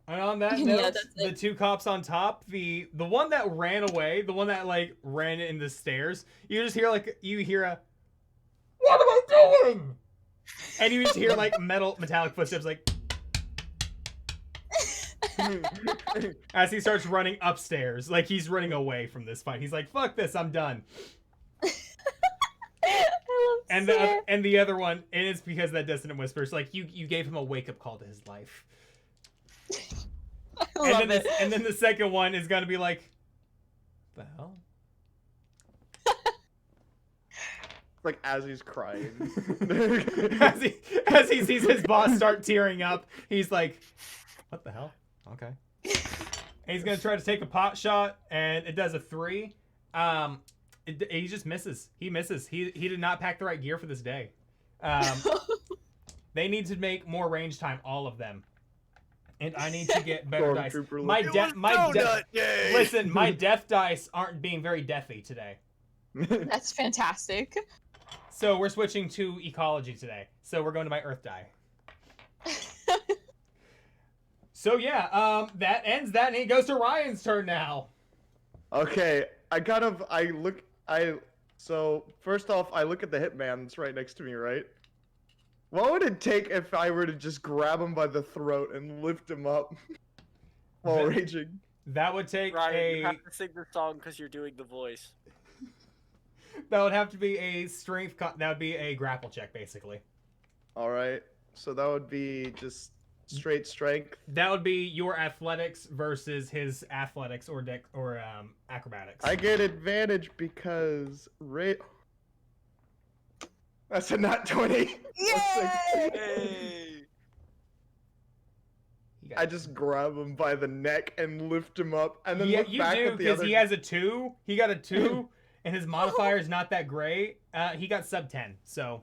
And on that Yeah, note, that's the it. 2 cops on top, the one that ran away, the one that like ran in the stairs, you just hear a "What am I doing?" And you just hear like metallic footsteps like as he starts running upstairs. Like he's running away from this fight. He's like, "Fuck this, I'm done." And the other one, and it's because of that dissonant whispers, like you gave him a wake-up call to his life. I love it. And then the second one is gonna be like, "The hell?" Like as he's crying. as he sees his boss start tearing up, he's like, "What the hell?" Okay. And he's gonna try to take a pot shot, and it does a 3. He just misses. He misses. He did not pack the right gear for this day. They need to make more range time, all of them. And I need to get better dice. Stormtrooper Listen, my death dice aren't being very deathy today. That's fantastic. So we're switching to ecology today. So we're going to my earth die. So yeah, that ends that, and it goes to Ryan's turn now. Okay, so first off, I look at the hitman that's right next to me, right? What would it take if I were to just grab him by the throat and lift him up while raging? That would take Ryan, you have to sing the song because you're doing the voice. That would have to be a strength. That would be a grapple check, basically. All right, so that would be just straight strength. That would be your athletics versus his athletics or acrobatics. I get advantage because that's a nat 20. Yay! Hey. I just grab him by the neck and lift him up, and then Yeah, look you back do at the because other. he has a 2. He got a 2, and his modifier is not that great. He got sub 10. So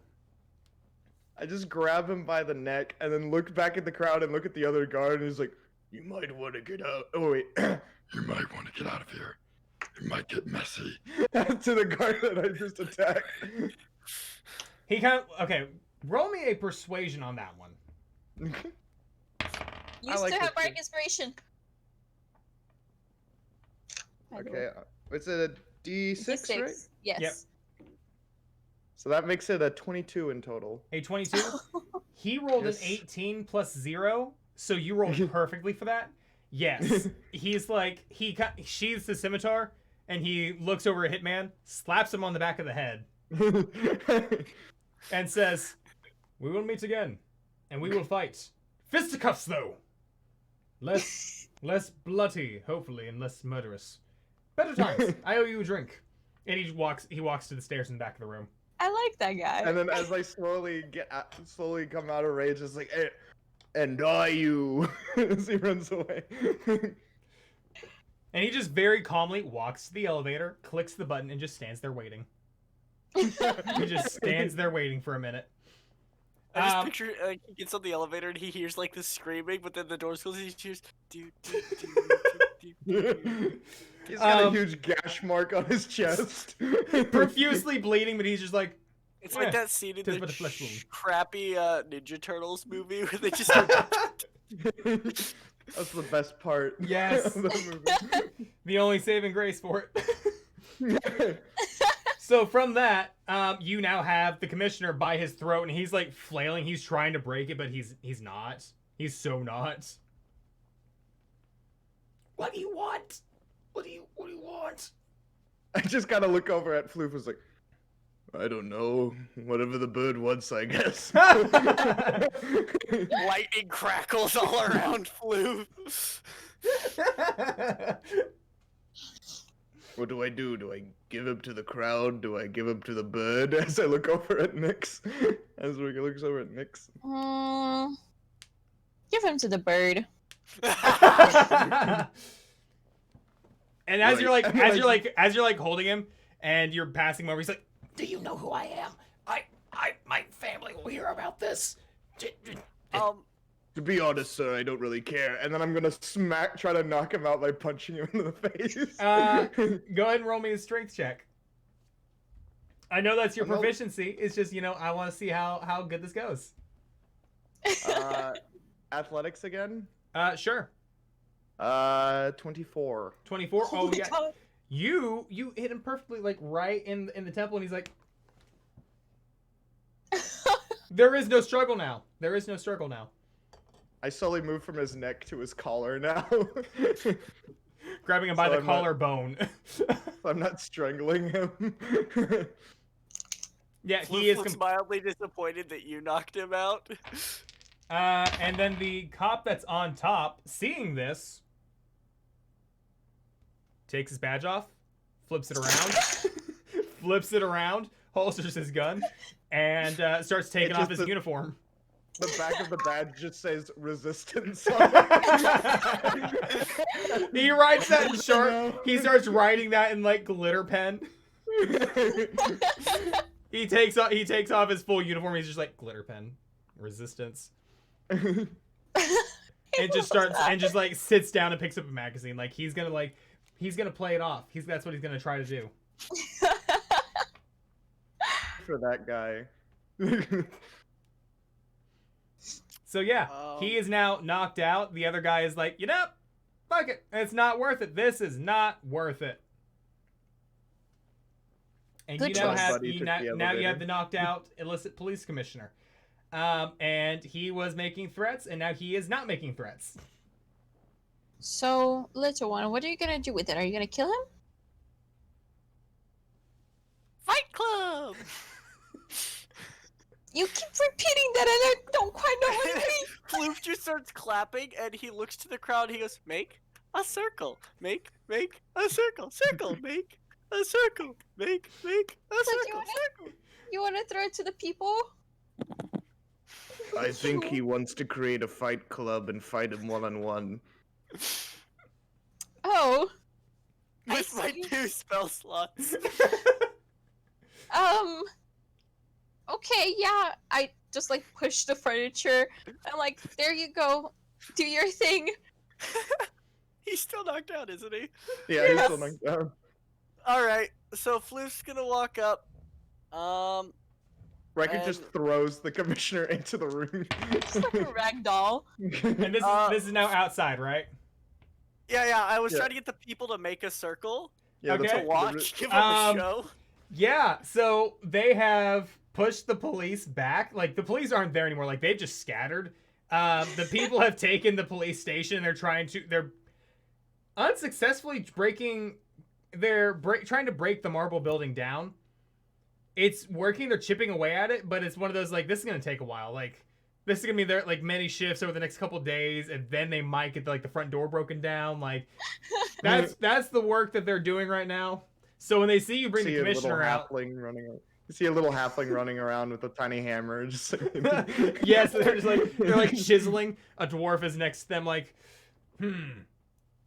I just grab him by the neck, and then look back at the crowd and look at the other guard, and he's like, You might want to get out. "Oh wait," You might want to get out of here. It might get messy. to the guard that I just attacked. he kind of okay. Roll me a persuasion on that one. You I like still have it too. bardic inspiration. Okay, it's a D6, right? Yes. Yep. So that makes it a 22 in total. A 22. He rolled Yes. an 18 plus 0, so you rolled perfectly for that. Yes. He's like he sheathes the scimitar, and he looks over at Hitman, slaps him on the back of the head, and says, "We will meet again, and we will fight. Fisticuffs, though. Less bloody, hopefully, and less murderous. Better times. I owe you a drink." And he walks to the stairs in the back of the room. I like that guy. And then as I slowly come out of rage, it's like, hey, and are you? As he runs away. And he just very calmly walks to the elevator, clicks the button, and just stands there waiting. He just stands there waiting for a minute. I just picture he gets on the elevator and he hears like the screaming, but then the doors close and he hears do do do do do. He's got a huge gash mark on his chest. Profusely bleeding, but he's just like, It's like Yeah, that scene in tis the but a flesh wound. crappy Ninja Turtles movie where they just That's the best part. Yes. Of the the only saving grace for it. movie. So from that, you now have the commissioner by his throat, and he's like flailing. He's trying to break it, but he's not. He's so not. What do you want? What do you want? I just gotta look over at Floof. Was like, I don't know. Whatever the bird wants, I guess. lightning crackles all around Floo. What do I do? Do I give him to the crowd? Do I give him to the bird? as I look over at Nyx. As Ricky looks over at Nyx. Give him to the bird. And as Right. you're like, I'm as you're like holding him, and you're passing him over, he's like, "Do you know who I am? My family will hear about this." To be honest, sir, I don't really care. And then I'm gonna try to knock him out by punching him into the face. Go ahead and roll me a strength check. I know that's your Well- proficiency. It's just, I want to see how good this goes. Athletics again? Sure. 24. 24. Oh my yeah. God. You hit him perfectly, like right in the temple, and he's like, "There is no struggle now. There is no struggle now." I slowly move from his neck to his collar now. Grabbing him by So the I'm not- collarbone. I'm not strangling him. Yeah, Floo he is. looks mildly disappointed that you knocked him out. And then the cop that's on top, seeing this, takes his badge off, flips it around, holsters his gun, and starts taking off his uniform. The back of the badge just says resistance. He writes that in short. He starts writing that in like glitter pen. He takes off his full uniform. He's just like glitter pen, resistance, and just like sits down and picks up a magazine. Like he's gonna play it off. That's what he's gonna try to do. For that guy. So yeah, he is now knocked out. The other guy is like, fuck it. It's not worth it. This is not worth it. And Good you now choice. have Buddy took the you elevator. have the knocked out illicit police commissioner. And he was making threats, and now he is not making threats. So, little one, what are you gonna do with it? Are you gonna kill him? Fight Club! You keep repeating that, and I don't quite know what it means. Floof just starts clapping, and he looks to the crowd. He goes, "Make a circle. Make a circle. Circle. Make a circle. Make a you circle. wanna- Circle." You want to throw it to the people? I think he wants to create a fight club and fight him one-on-one. Oh. I With my see. 2 spell slots. Okay, yeah. I just like push the furniture. I'm like, there you go. Do your thing. He's still knocked out, isn't he? Yeah, he's still Yes. knocked down. Alright, so Floof's gonna walk up. Riker And- just throws the commissioner into the room. It's like a rag doll. And this is now outside, right? Yeah, I was Yeah. trying to get the people to make a circle Yeah, Okay. that's to what- watch, give them a show. Yeah, so they have pushed the police back. Like, the police aren't there anymore. Like, they've just scattered. The people have taken the police station. They're unsuccessfully trying to break the marble building down. It's working. They're chipping away at it, but it's one of those, like, this is going to take a while. Like, this is going to be there, like, many shifts over the next couple days, and then they might get, like, the front door broken down. Like, that's the work that they're doing right now. So when they see you bring see the a little commissioner out, halfling running. You see a little halfling running around with a tiny hammer. Just yes, they're like chiseling. A dwarf is next to them, like,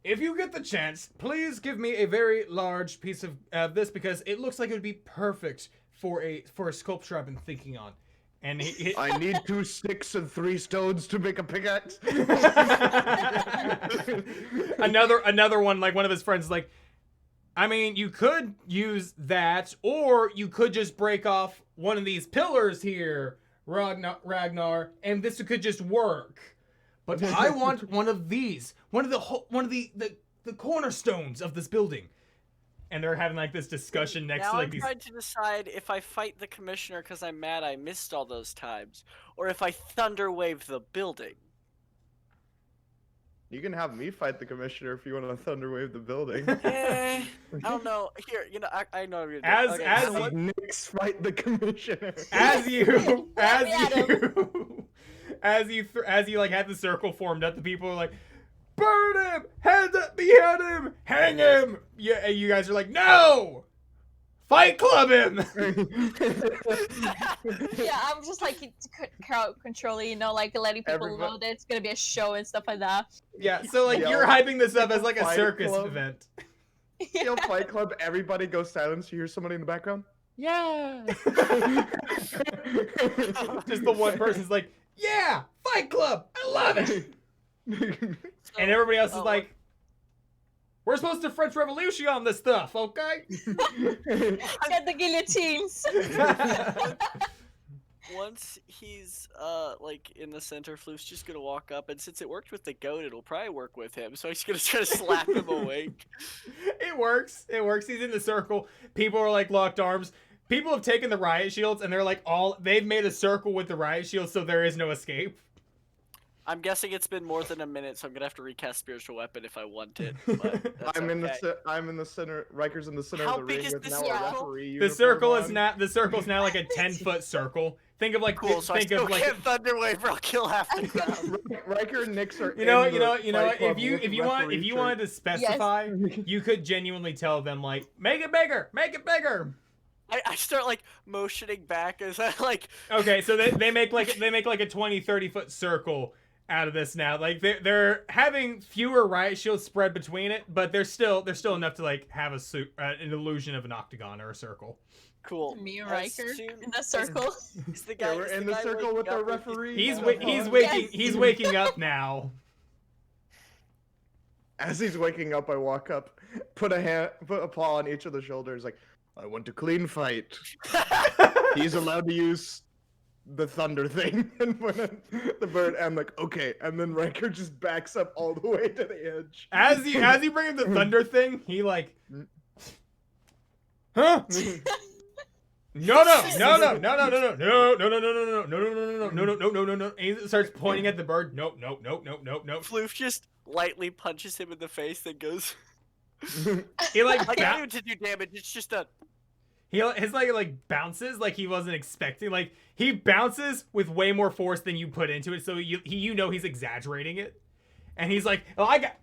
if you get the chance, please give me a very large piece of this, because it looks like it would be perfect for a sculpture I've been thinking on. And I need 2 sticks and 3 stones to make a pickaxe. another one, like one of his friends, is like, I mean, you could use that, or you could just break off one of these pillars here, Ragnar, and this could just work. But I want one of these, one of the cornerstones of this building. And they're having like this discussion next Now to like I'm these. trying to decide if I fight the commissioner because I'm mad I missed all those times, or if I thunder wave the building. You can have me fight the commissioner if you want to thunderwave the building. I don't know. Here, I know what I'm As- gonna do. as you know what? Nix fight the commissioner. As you like had the circle formed up, the people are like, burn him, behead him, hang him. Yeah, and you guys are like, no, fight club him. Yeah, I'm just like crowd controlling, you know, like letting people Everybody- know that it's gonna be a show and stuff like that. Yeah, so like Yo, you're hyping this up as like a Fight circus Club. event. Yo, Fight Club, everybody go silent so you hear somebody in the background. Yeah. Just the one person's like, yeah, fight club, I love it. And everybody else is like, we're supposed to French Revolution on this stuff, okay? Get the guillotines. Once he's like in the center, Floof's just gonna walk up, and since it worked with the goat, it'll probably work with him. So he's gonna try to slap him awake. It works. It works. He's in the circle. People are like locked arms. People have taken the riot shields and they're like they've made a circle with the riot shields, so there is no escape. I'm guessing it's been more than a minute, so I'm gonna have to recast spiritual weapon if I want it. But that's I'm okay. in the center. Riker's in the center How of the big ring is with this now circle? a referee The uniform circle is on. now like a 10-foot circle. Think of like Cool. So I think still of like can't thunderwave, or I'll kill half the crowd. Riker and Nix are. you know in the what, Fight Club with if you referee wanted to specify, you could genuinely tell them like, make it bigger, make it bigger. I start like motioning back as I like. Okay, so they make like a 20-30 foot circle out of this now. Like they're having fewer riot shields spread between it, but they're still enough to like have an illusion of an octagon or a circle. Cool. Me and As Riker soon in the circle. Is the guy, Yeah, we're is in the guy circle with waking the up, or is he- referee. He's Yes. waking up now. As he's waking up, I walk up, put a paw on each of the shoulders, like, I want a clean fight. He's allowed to use the thunder thing, and when the bird, I'm like, okay, and then Riker just backs up all the way to the edge. As you bring him the thunder thing, he like, huh? No. And he starts pointing at the bird. Nope. Floof just lightly punches him in the face, then goes. He like Like, I don't even to do damage. It's just a. his like bounces like he wasn't expecting. Like he bounces with way more force than you put into it, so you know he's exaggerating it. And he's like, oh, I got.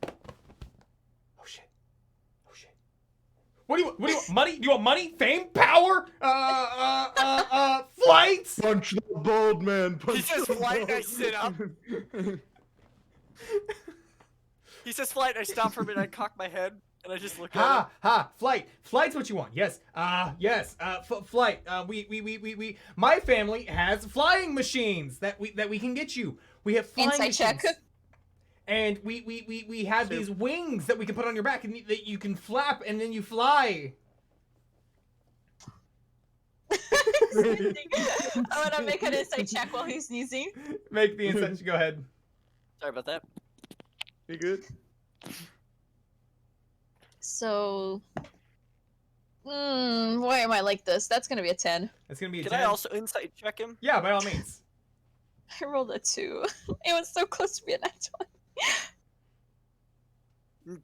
Oh shit. What do you want? Money? Do you want money? Fame? Power? Flights? Punch the bald man. Punch He says the flight, I bald sit up. man. He says flight, I stop for a minute, I cock my head, and I just look at him. Flight. Flight's what you want. Yes. Flight. We. My family has flying machines that we can get you. We have flying Inside machines. check. And we have these wings that we can put on your back and that you can flap and then you fly. I'm gonna make an insight check while he's sneezing. Make the insight. Go ahead. Sorry about that. You good? So, why am I like this? That's gonna be a 10. It's gonna be a Can 10. I also insight check him? Yeah, by all means. I rolled a 2. It was so close to be a 9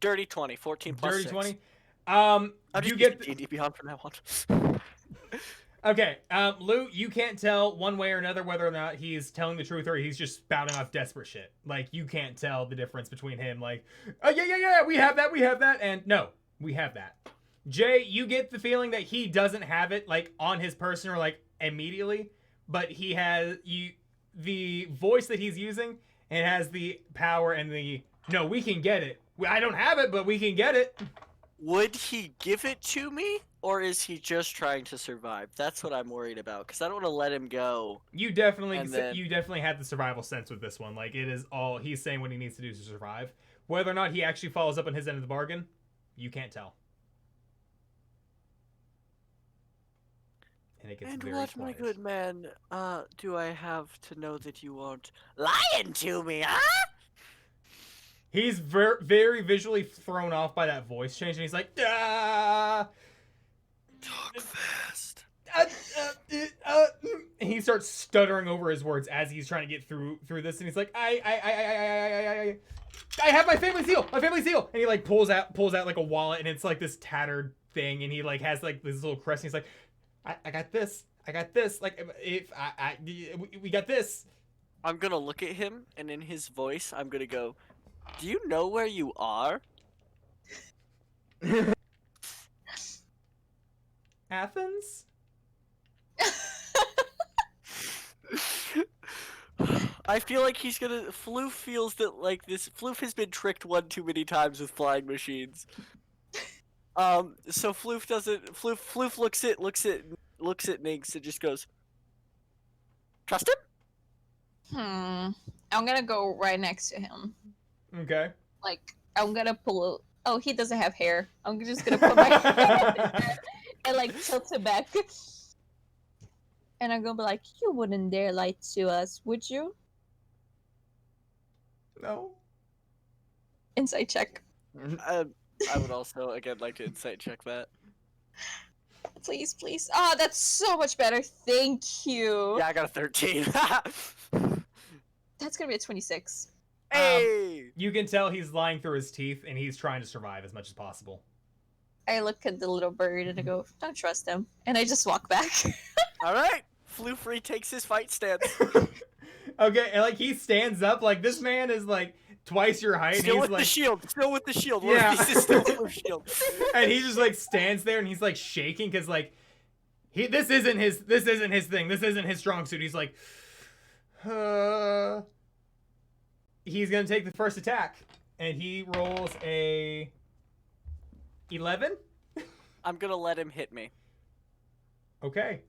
Dirty 20, 14 plus Dirty 6. 20. I'm You just get D&D Beyond from now on. Okay, Lou, you can't tell one way or another whether or not he's telling the truth or he's just spouting off desperate shit. Like, you can't tell the difference between him, like, oh, yeah, we have that, and no, we have that. Jay, you get the feeling that he doesn't have it, like, on his person or, like, immediately, but he has, the voice that he's using, it has the power and the, no, we can get it. I don't have it, but we can get it. Would he give it to me, or is he just trying to survive? That's what I'm worried about, because I don't want to let him go. You definitely And you definitely had the survival sense with this one. Like, it is all he's saying what he needs to do to survive. Whether or not he actually follows up on his end of the bargain, you can't tell. And it gets And very what, my quiet. good man, do I have to know that you aren't lying to me, huh? He's very visually thrown off by that voice change, and he's like, ah! Talk fast. And he starts stuttering over his words as he's trying to get through this, and he's like, I have my family seal, and he like pulls out like a wallet, and it's like this tattered thing, and he like has like this little crest, and he's like, I got this, like if we got this. I'm gonna look at him, and in his voice, I'm gonna go, do you know where you are? Athens? I feel like he's gonna. Floof feels that like this. Floof has been tricked one too many times with flying machines. So Floof doesn't. Floof looks at Niggs and just goes, trust him? I'm gonna go right next to him. Okay. Like, I'm gonna pull. Oh, he doesn't have hair. I'm just gonna put my hand and like tilt it back. And I'm gonna be like, you wouldn't dare lie to us, would you? No. Insight check. I would also again like to insight check that. Please, please. Oh, that's so much better. Thank you. Yeah, I got a 13. That's gonna be a 26. Hey! You can tell he's lying through his teeth, and he's trying to survive as much as possible. I look at the little bird and I go, don't trust him. And I just walk back. All right, Floof retakes his fight stance. Okay, and like he stands up, like this man is like twice your height. Still and with he's like, the shield. Still with the shield. Yeah. This is still Floof's shield. and he just like stands there and he's like shaking because like this isn't his thing. This isn't his strong suit. He's like, he's gonna take the first attack, and he rolls a 11. I'm gonna let him hit me. Okay,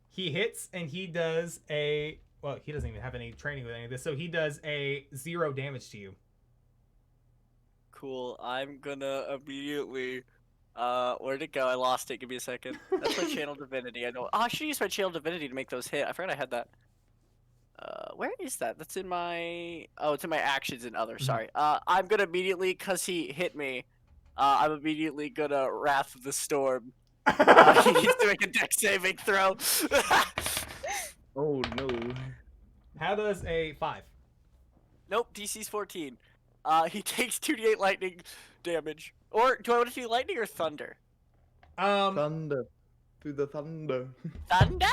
he hits and he does a. Well, he doesn't even have any training with any of this, so he does a 0 damage to you. Cool. I'm gonna immediately. Where'd it go? I lost it. Give me a second. That's my channel divinity. I know. Oh, I should use my channel divinity to make those hit. I forgot I had that. Where is that? That's in my. Oh, it's in my actions and other. Sorry. I'm gonna immediately, cause he hit me. I'm immediately gonna Wrath of the Storm. He needs to make a dex saving throw. Oh no. How does a 5? Nope. DC's 14. He takes 2d8 lightning damage. Or do I want to do lightning or thunder? Thunder. Through the thunder. Thunder?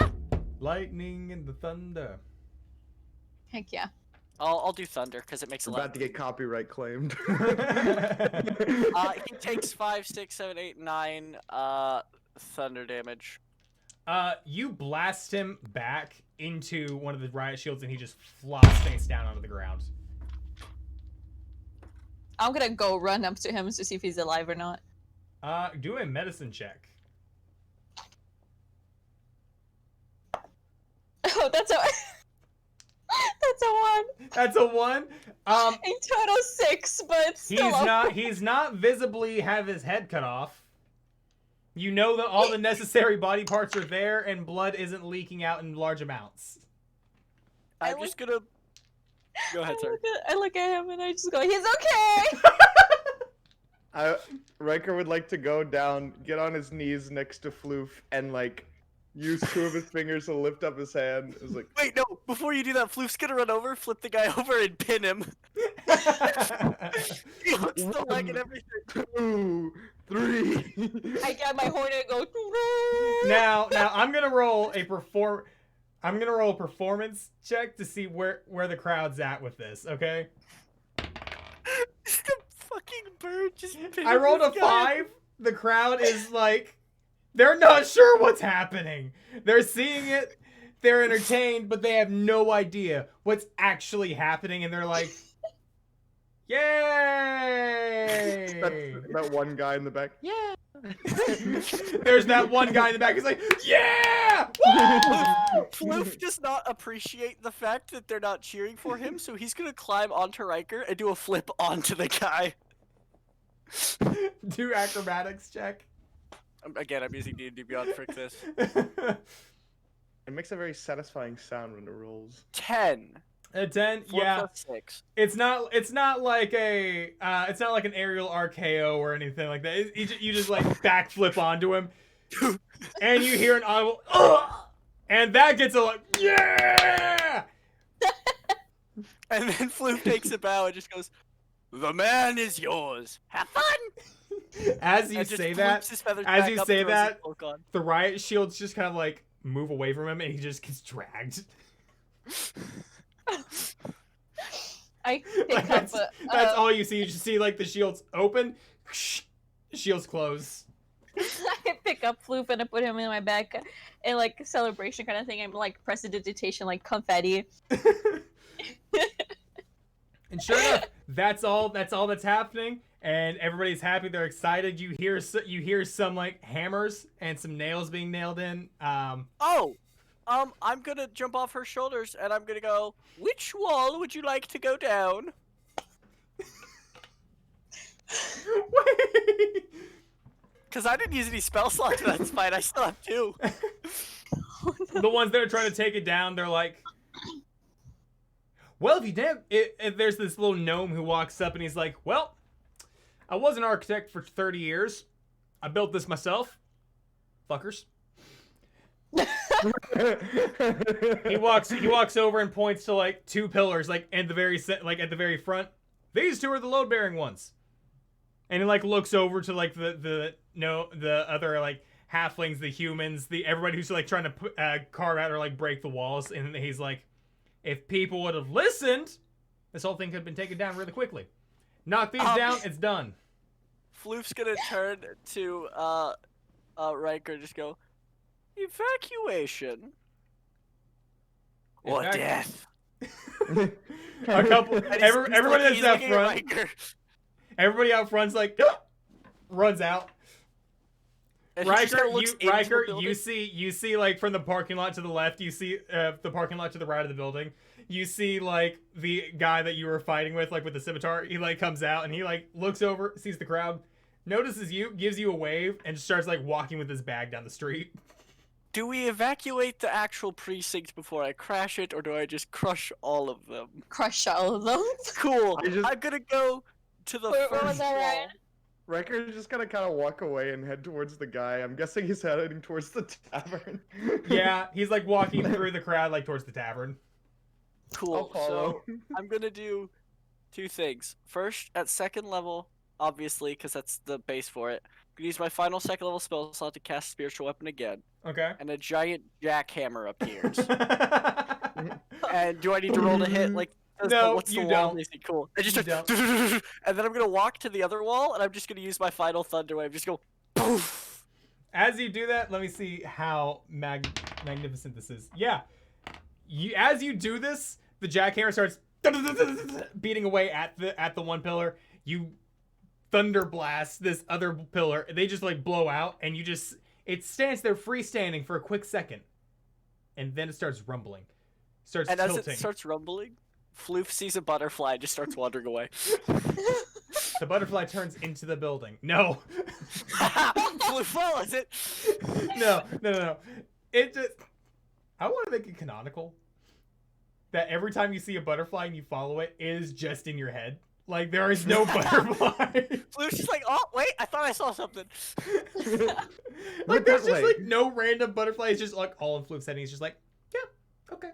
Lightning and the thunder. Heck yeah. I'll do thunder because it makes We're a lot. about to get copyright claimed. He takes 5, 6, 7, 8, 9 thunder damage. You blast him back into one of the riot shields, and he just flops face down onto the ground. I'm gonna go run up to him to see if he's alive or not. Do a medicine check. Oh, that's a that's a 1. That's a 1. In total 6, but still. He's not visibly have his head cut off. You know that all the necessary body parts are there, and blood isn't leaking out in large amounts. I'm just gonna. Go ahead, sir. I look at him and I just go, he's okay. Riker would like to go down, get on his knees next to Floof, and like use 2 of his fingers to lift up his hand. It's like, Wait, no! Before you do that, Floof's gonna run over, flip the guy over, and pin him. He hooks the leg and everything. 2, 3. I got my horn and go. Now I'm gonna roll a performance check to see where the crowd's at with this. Okay. The fucking bird just. I rolled a 5. The crowd is like, they're not sure what's happening. They're seeing it, they're entertained, but they have no idea what's actually happening, and they're like, yay! That one guy in the back. Yeah. There's that one guy in the back who's like, yeah! Woo! Floof does not appreciate the fact that they're not cheering for him, so he's gonna climb onto Riker and do a flip onto the guy. Do acrobatics check. Again, I'm using D&D Beyond for this. It makes a very satisfying sound when it rolls. 10. A 10, 4 yeah. plus 6. It's not like an aerial RKO or anything like that. You just like backflip onto him, and you hear an audible, ugh! And that gets a like, yeah! And then Floof takes a bow and just goes, "The man is yours. Have fun." As you And just say floops that, his feathers as back you up say and throws his that, cloak on. the riot shields just kind of like move away from him, and he just gets dragged. I pick Like, up. that's all you see. You just see like the shields open, shields close. I pick up Floop and I put him in my back, and like celebration kind of thing. I'm like prestidigitation, like confetti. And sure enough, that's all that's happening, and everybody's happy. They're excited. You hear some like hammers and some nails being nailed in. I'm gonna jump off her shoulders and I'm gonna go, "Which wall would you like to go down?" Wait. Because I didn't use any spell slots in that fight. I still have 2. The ones that are trying to take it down, they're like, well, if there's this little gnome who walks up and he's like, well, I was an architect for 30 years. I built this myself. Fuckers. He walks over and points to like 2 pillars, like at the very front. These 2 are the load bearing ones. And he like looks over to like the other like halflings, the humans, everybody who's like trying to carve out or like break the walls, and he's like, if people would have listened, this whole thing could have been taken down really quickly. Knock these down, it's done. Floof's gonna turn to Riker and just go, "Evacuation or death." A couple. Everybody that's out looking at front. Riker. Everybody out front's like, runs out. And he just kinda Riker, looks into the building. you see like from the parking lot to the left, you see the parking lot to the right of the building. You see like the guy that you were fighting with, like with the scimitar. He like comes out and he like looks over, sees the crowd, notices you, gives you a wave, and starts like walking with his bag down the street. Do we evacuate the actual precinct before I crash it, or do I just crush all of them? Crush all of them. Cool. I just- I'm gonna go to the Where was first that, wall. Ryan? Riker's just gonna kind of walk away and head towards the guy. I'm guessing he's heading towards the tavern. Yeah, he's like walking through the crowd like towards the tavern. Cool. I'll follow. So I'm gonna do 2 things. First, at 2nd level, obviously, because that's the base for it. I'm gonna use my final 2nd level spell slot to cast Spiritual Weapon again, Okay. and a giant jackhammer appears. And do I need to roll to hit like No, what's the you wall don't. missing? Cool. I just You start, don't. and then I'm gonna walk to the other wall, and I'm just gonna use my final thunder wave. Just go poof. As you do that, let me see how magnificent this is. Yeah. As you do this, the jackhammer starts beating away at the one pillar. You thunder blast this other pillar. They just like blow out, and it stands there freestanding for a quick second, and then it starts rumbling, starts And tilting. as it starts rumbling, Floof sees a butterfly and just starts wandering away. The butterfly turns into the building. No, Floof follows it. no. It just. I want to make it canonical. That every time you see a butterfly and you follow it is just in your head. Like, there is no butterfly. Floof's just like, oh, wait, I thought I saw something. Like, there's just, like, no random butterfly. It's just, like, all in Floof's head. And he's just like, yeah, okay.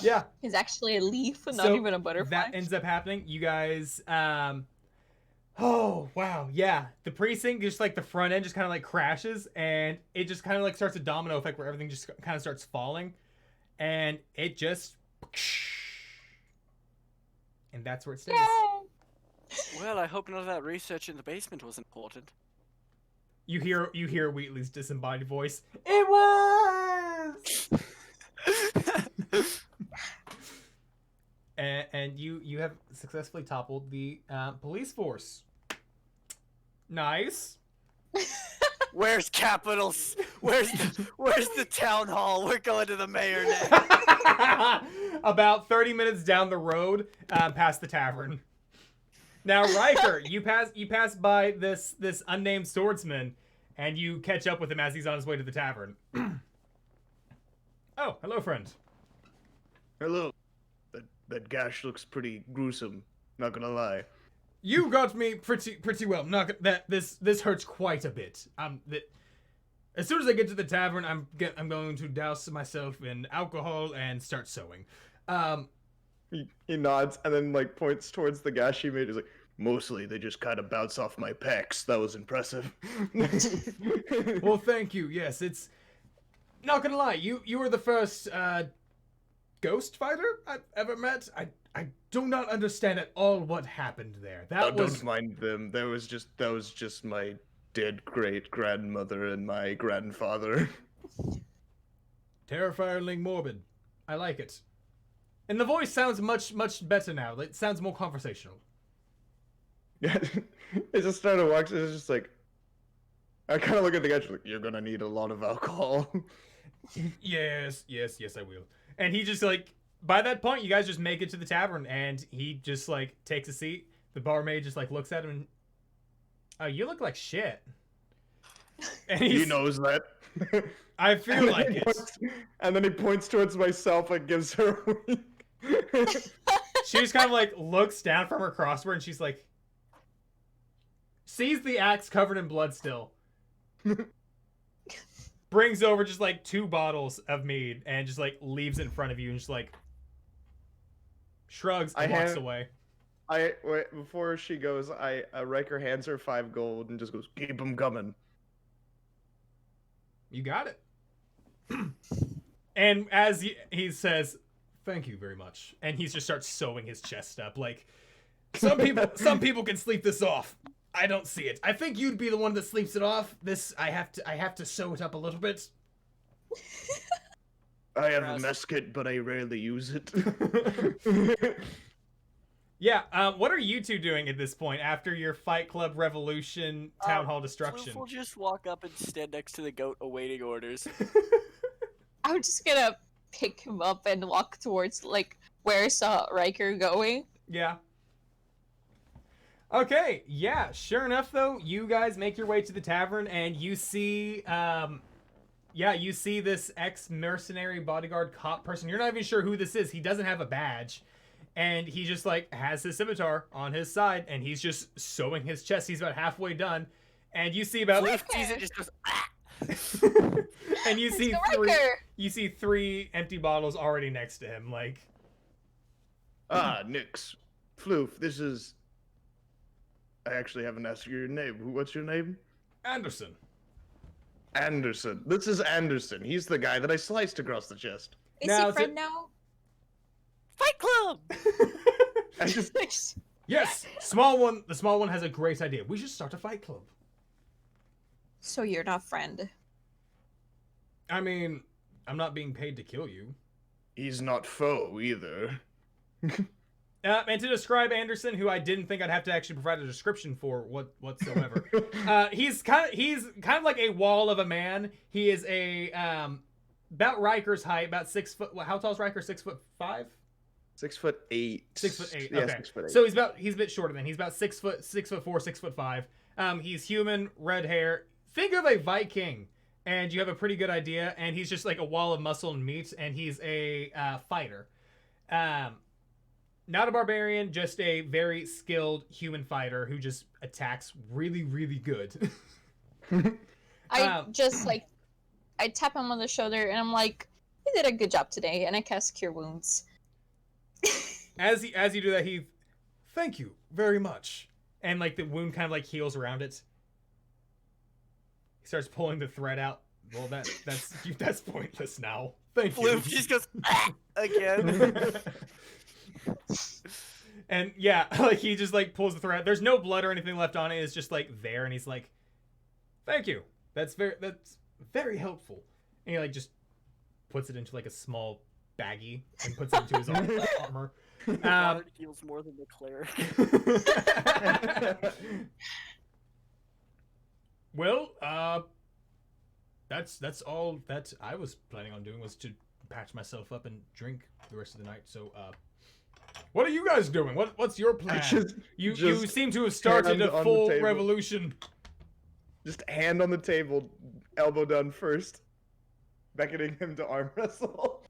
Yeah. It's actually a leaf, not So, even a butterfly. That ends up happening. You guys, oh, wow, yeah. The precinct, just, like, the front end just kind of, like, crashes. And it just kind of, like, starts a domino effect where everything just kind of starts falling. And it just... And that's where it stays. Yay! Well, I hope none of that research in the basement was important. You hear Wheatley's disembodied voice. It was. and you have successfully toppled the police force. Nice. Where's Capitals? Where's the town hall? We're going to the mayor now. About 30 minutes down the road, past the tavern. Now, Riker, you pass by this unnamed swordsman, and you catch up with him as he's on his way to the tavern. Oh, hello, friend. Hello. That gash looks pretty gruesome. Not gonna lie. You got me pretty well. This hurts quite a bit. As soon as I get to the tavern, I'm going to douse myself in alcohol and start sewing. He nods and then like points towards the gash he made. He's like, mostly they just kind of bounce off my pecs. That was impressive. Well, thank you. Yes, it's not gonna lie. You were the first ghost fighter I've ever met. I do not understand at all what happened there. Don't mind them. That was just my dead great grandmother and my grandfather. terrifyingly morbid. I like it. And the voice sounds much better now. It sounds more conversational. Yeah, it just started walking. It's just like, I kind of look at the guy. Like, you're gonna need a lot of alcohol. Yes, I will. And he just like, by that point, you guys just make it to the tavern, and he just like takes a seat. The barmaid just like looks at him and, oh, you look like shit. And He knows that. I feel And like then he it. points- and then he points towards myself and gives her a wink. She just kind of like looks down from her crossword, and she's like, sees the axe covered in blood still. Brings over just like 2 bottles of mead and just like leaves it in front of you and just like shrugs and walks away. Wait, before she goes, Riker hands her 5 gold and just goes, keep them coming. You got it. And as he says, thank you very much. And he just starts sewing his chest up. Like, some people can sleep this off. I don't see it. I think you'd be the one that sleeps it off. I have to sew it up a little bit. I have a mess kit, but I rarely use it. Yeah, what are you two doing at this point after your Fight Club Revolution Town Hall destruction? We'll just walk up and stand next to the goat awaiting orders. I'm just gonna pick him up and walk towards, like, where's Riker going? Yeah. Okay, yeah, sure enough though, you guys make your way to the tavern and you see you see this ex-mercenary bodyguard cop person. You're not even sure who this is. He doesn't have a badge. And he just like has his scimitar on his side and he's just sewing his chest. He's about halfway done. And you see about Floof sees it, just goes, ah! and you see Mr. three Riker! you see 3 empty bottles already next to him, like. Ah, Nix. Floof, this is... I actually haven't asked you your name. What's your name? Anderson. Anderson. This is Anderson. He's the guy that I sliced across the chest. Is Now, he friend now? Fight Club! I just Yes, small one. The small one has a great idea. We should start a fight club. So you're not friend. I mean, I'm not being paid to kill you. he's not foe either. And to describe Anderson, who I didn't think I'd have to actually provide a description for whatsoever, he's kind of like a wall of a man. He is about Riker's height, about 6 foot. How tall is Riker? 6'5"? 6'8". 6'8". Yeah, Okay. 6'8". So he's a bit shorter than. He's about 6'4", 6'5". He's human, red hair. Think of a Viking, and you have a pretty good idea. And he's just like a wall of muscle and meat, and he's a fighter. Not a barbarian, just a very skilled human fighter who just attacks really, really good. I just like, I tap him on the shoulder and I'm like, you did a good job today, and I cast Cure Wounds. As you do that, thank you very much, and like the wound kind of like heals around it. He starts pulling the thread out. Well, that's pointless now. Thank you. Floof just goes again. And yeah, like he just like pulls the thread. There's no blood or anything left on it. It's just like there, and he's like, "Thank you. That's very helpful." And he like just puts it into like a small baggie and puts it into his own armor. Water heals more than the cleric. Well, that's all that I was planning on doing, was to patch myself up and drink the rest of the night. So, what are you guys doing? What's your plan? You seem to have started a full revolution. Just hand on the table, elbow down first, beckoning him to arm wrestle.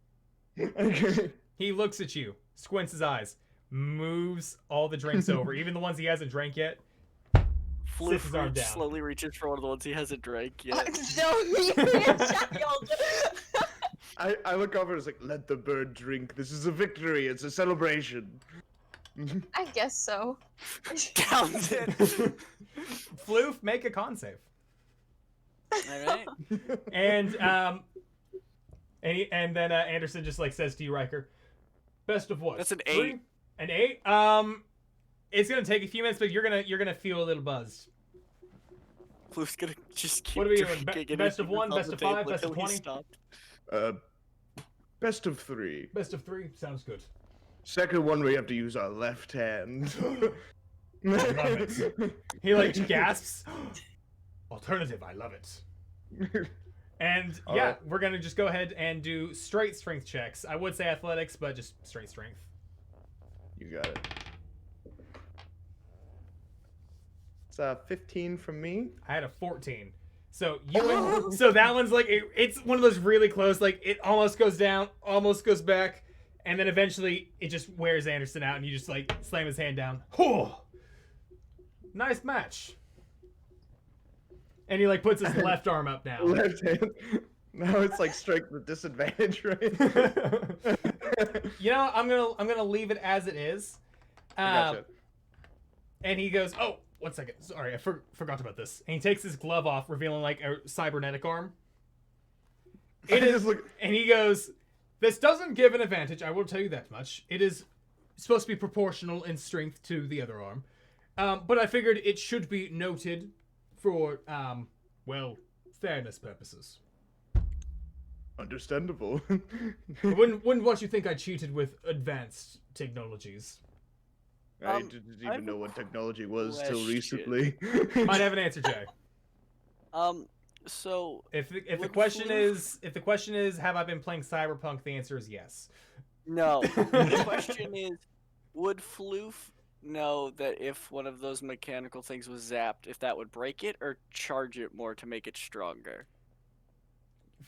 Okay. He looks at you, squints his eyes, moves all the drinks over, even the ones he hasn't drank yet. Sits his arm Floof down. slowly reaches for one of the ones he hasn't drank yet. No, you're a child. I look over and it's like, let the bird drink. This is a victory. It's a celebration. I guess so. Downs it. Floof, make a con save. Alright. And then Anderson just like says to you, Riker, best of what? That's an 3? 8. An 8? It's gonna take a few minutes, but you're gonna feel a little buzzed. Floof's gonna just keep What are we doing? drinking and Best of hitting 1, on best the of 5, table best of until he 20? stopped. Best of 3. Best of 3 sounds good. Second one, we have to use our left hand. love it. He like gasps. Alternative, I love it. And yeah, Alright. we're gonna just go ahead and do straight strength checks. I would say athletics, but just straight strength. You got it. It's 15 from me. I had a 14. So so that one's like it's one of those really close. Like it almost goes down, almost goes back, and then eventually it just wears Anderson out, and you just like slam his hand down. Oh, nice match. And he like puts his left arm up now. Left hand. Now it's like strength with disadvantage, right? You know, I'm gonna leave it as it is. I gotcha. And he goes, "Oh, 1 second. Sorry, I forgot about this." And he takes his glove off, revealing like a cybernetic arm. It is, and he goes, "This doesn't give an advantage. I will tell you that much. It is supposed to be proportional in strength to the other arm, but I figured it should be noted for well, fairness purposes." Understandable. Wouldn't want you think I cheated with advanced technologies. I didn't I have even know a what technology was till question. recently. Might have an answer, Jay. So If the Would question Floof- is have I been playing Cyberpunk, the answer is yes. no. The question is, would Floof know that if one of those mechanical things was zapped, if that would break it or charge it more to make it stronger?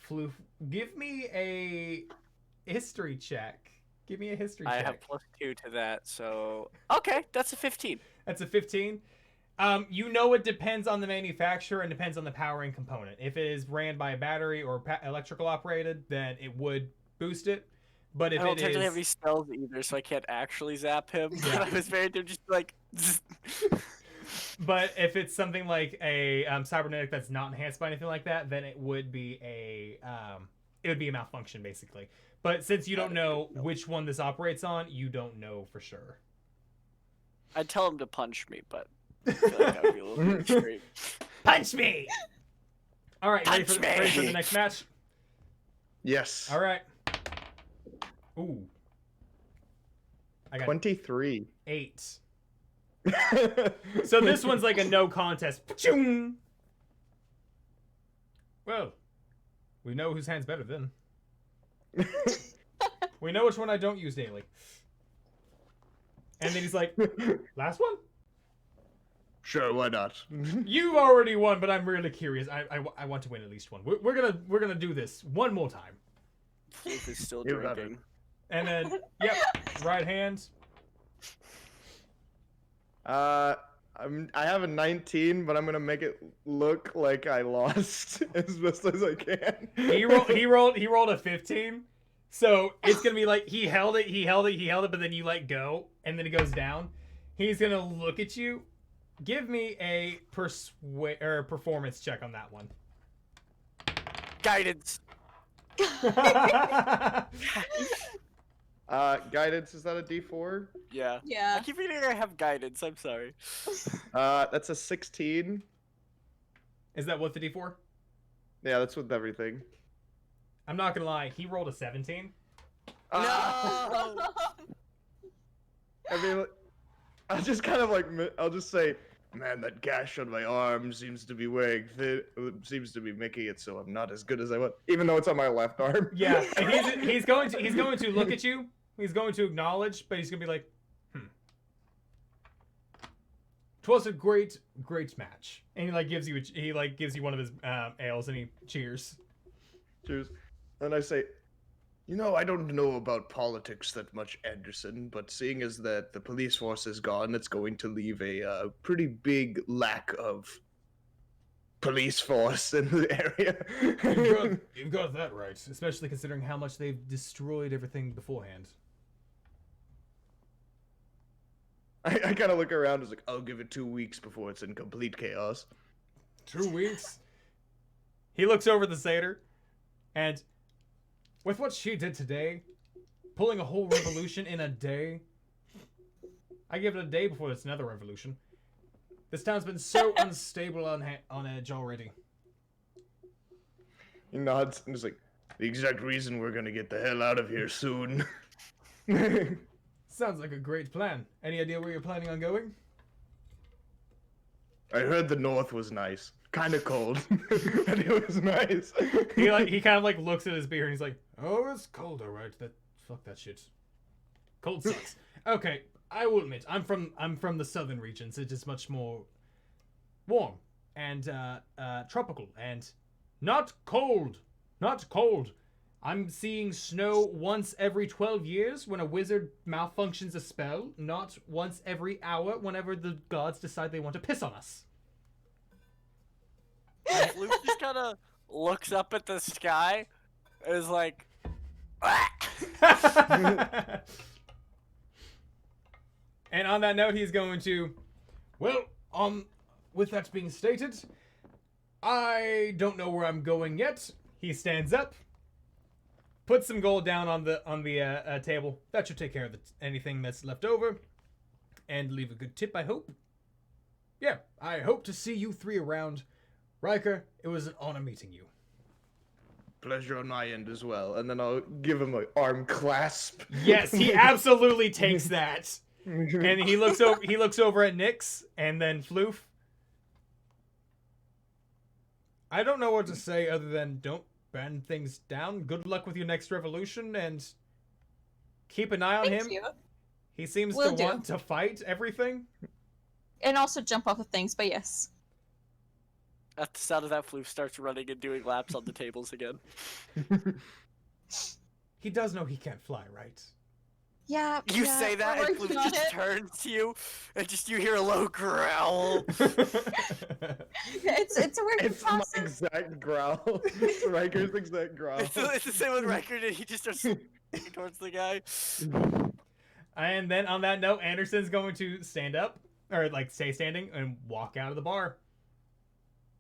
Floof, give me a history check. Give me a history I check. have +2 to that, so okay, that's a 15. That's a 15. You know it depends on the manufacturer and depends on the powering component. If it is ran by a battery or electrical operated, then it would boost it. But if I don't it technically is have any spells either, so I can't actually zap him. Yeah. I was very just like. But if it's something like a cybernetic that's not enhanced by anything like that, then it would be a malfunction basically. But since you don't know which one this operates on, you don't know for sure. I'd tell him to punch me, but I feel like that would be a little bit extreme. Punch me! All right, ready Punch ready for me! the next match? Yes. All right. Ooh. I got 23. 8. So this one's like a no contest. Pachung! Well, we know whose hand's better then. We know which one I don't use daily. And then he's like, last one? Sure, why not? You've already won, but I'm really curious. I want to win at least one. We're gonna do this one more time. Floof is still You got drinking. And then, yep, right hand. I have a 19, but I'm gonna make it look like I lost as best as I can. He rolled a 15. So it's gonna be like he held it, but then you let go, and then it goes down. He's gonna look at you. Give me a performance check on that one. Guidance. Guidance, is that a D4? Yeah. I Yeah. keep forgetting I have guidance. I'm sorry. That's a 16. Is that what the D4? Yeah, that's with everything. I'm not gonna lie, he rolled a 17. No. I mean, I'll just kind of like, I'll just say, man, that gash on my arm seems to be wearing thin, seems to be making it so I'm not as good as I want, even though it's on my left arm. Yeah, and he's going to look at you. He's going to acknowledge, but he's gonna be like, "'Twas a great match." And he gives you one of his ales, and he cheers. Cheers. And I say, I don't know about politics that much, Anderson, but seeing as that the police force is gone, it's going to leave a pretty big lack of police force in the area. You've got that right, especially considering how much they've destroyed everything beforehand. I kind of look around and is like, I'll give it 2 weeks before it's in complete chaos. 2 weeks. He looks over the satyr, and with what she did today, pulling a whole revolution in a day, I give it a day before it's another revolution. This town's been so unstable on edge already. he nods and is like, The exact reason we're gonna get the hell out of here soon. Sounds like a great plan. Any idea where you're planning on going? I heard the north was nice. Kind of cold. and it was nice. He kind of looks at his beer and he's like, "Oh, it's cold, all right. Fuck that shit. Cold sucks." Okay, I will admit, I'm from the southern regions. It is much more warm and tropical and not cold. Not cold. I'm seeing snow once every 12 years when a wizard malfunctions a spell, not once every hour whenever the gods decide they want to piss on us. Luke just kind of looks up at the sky and is like, And on that note, he's going to, well, with that being stated, I don't know where I'm going yet. He stands up, puts some gold down on the table. That should take care of anything that's left over, and leave a good tip, I hope. Yeah, I hope to see you three around. Riker, it was an honor meeting you. Pleasure on my end as well. And then I'll give him an arm clasp. Yes, he absolutely takes that. And he looks over at Nyx and then Floof. I don't know what to say other than don't bend things down. Good luck with your next revolution and keep an eye on Thank him. you. He seems Will to do. want to fight everything. And also jump off of things, but yes. at the sound of that, Floof starts running and doing laps on the tables again. He does know he can't fly, right? Yeah. You yeah, say that, we're and working Floof on just it. turns to you, and you hear a low growl. It's a work in It's my process. exact growl. It's Riker's exact growl. It's the same with Record, and he just starts walking towards the guy. And then on that note, Anderson's going to stand up, or stay standing, and walk out of the bar.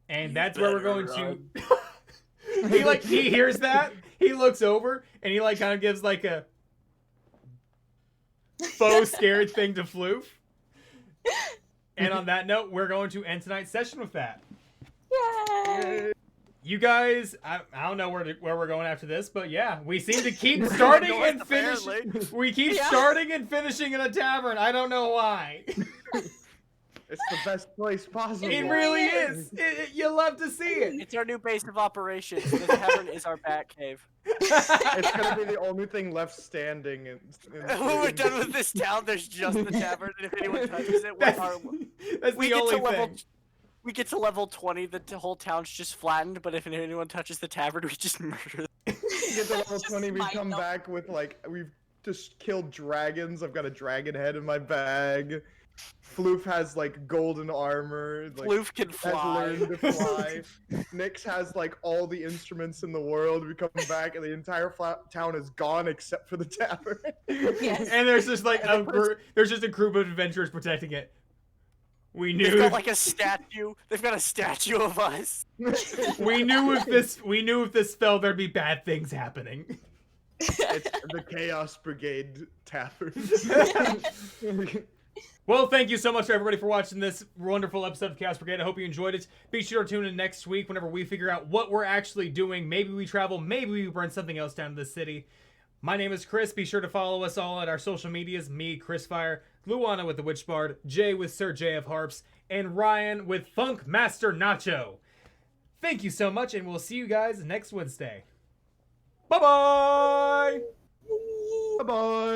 And that's where we're going to. He hears that, he looks over, and he kind of gives a faux scared thing to Floof. And on that note, we're going to end tonight's session with that. Yay! You guys, I don't know where we're going after this, but yeah, we seem to keep starting and finishing. apparently. We keep starting and finishing in a tavern. I don't know why. It's the best place possible. It really is. You love to see it. It's our new base of operations. The tavern is our bat cave. It's gonna be the only thing left standing. When we're done with this town, there's just the tavern, and if anyone touches it, That's we the get only to level. thing. We get to level 20, the whole town's just flattened, but if anyone touches the tavern, we just murder them. We get to level Just 20, we mind come them. back with we've just killed dragons. I've got a dragon head in my bag. Floof has golden armor. Floof can Has fly. learned to fly. Nyx has all the instruments in the world. We come back and the entire town is gone except for the tavern. Yes. And there's just there's just a group of adventurers protecting it. We They've knew got a statue. They've got a statue of us. we knew if this fell there'd be bad things happening. It's the Chaos Brigade tavern. Well, thank you so much to everybody for watching this wonderful episode of Chaos Brigade. I hope you enjoyed it. Be sure to tune in next week whenever we figure out what we're actually doing. Maybe we travel, maybe we burn something else down to the city. My name is Chris. Be sure to follow us all at our social medias. Me, Krisfire, Luana with the Witch Bard, Jay with Sir JF Harps, and Ryan with Funk Master Nacho. Thank you so much, and we'll see you guys next Wednesday. Bye-bye! Bye-bye.